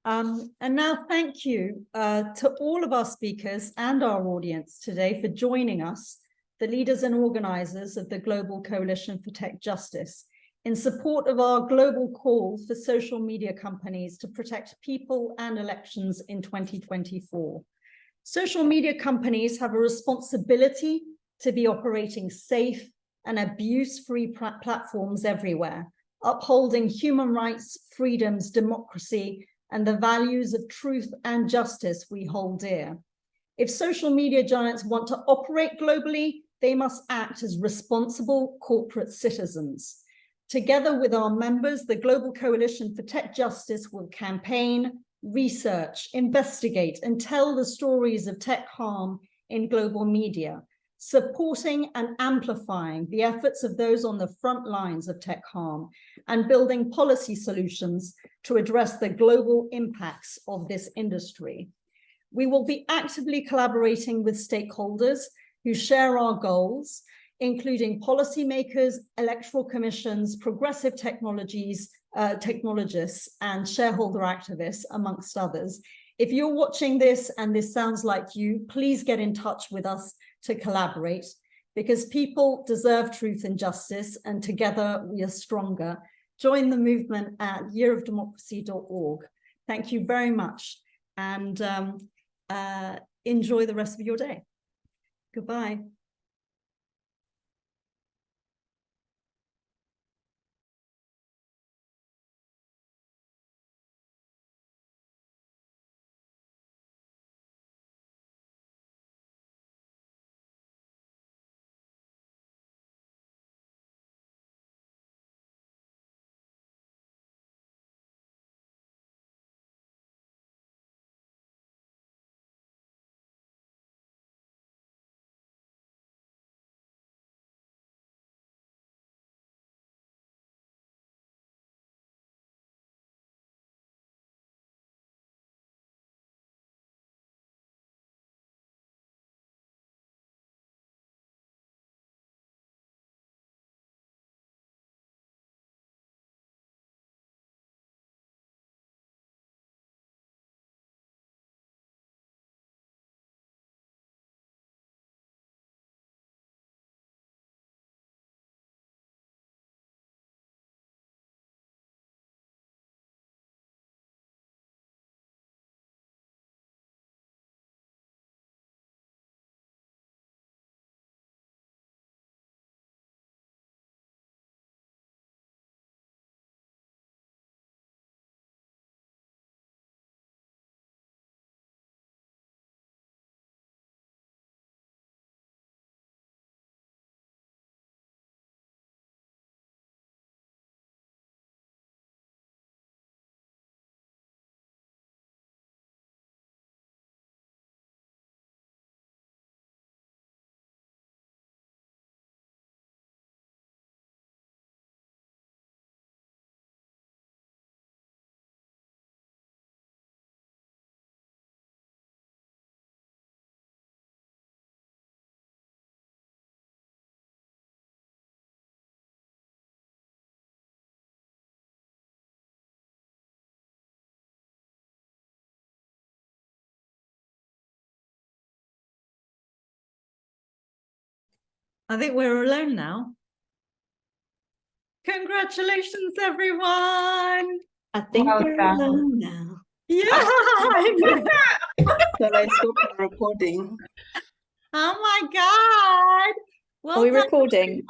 A: And now thank you to all of our speakers and our audience today for joining us, the leaders and organizers of the Global Coalition for Tech Justice, in support of our global call for social media companies to protect people and elections in 2024. Social media companies have a responsibility to be operating safe and abuse-free platforms everywhere, upholding human rights, freedoms, democracy, and the values of truth and justice we hold dear. If social media giants want to operate globally, they must act as responsible corporate citizens. Together with our members, the Global Coalition for Tech Justice will campaign, research, investigate, and tell the stories of tech harm in global media, supporting and amplifying the efforts of those on the front lines of tech harm, and building policy solutions to address the global impacts of this industry. We will be actively collaborating with stakeholders who share our goals, including policymakers, electoral commissions, progressive technologists, and shareholder activists, amongst others. If you're watching this and this sounds like you, please get in touch with us to collaborate, because people deserve truth and justice, and together we are stronger. Join the movement at yearofdemocracy.org. Thank you very much, and enjoy the rest of your day. Goodbye. I think we're alone now. Congratulations, everyone.
L: I think we're alone now.
A: Yeah.
L: Shall I stop the recording?
A: Oh my God. Well
O: Are we
A: done.
O: recording?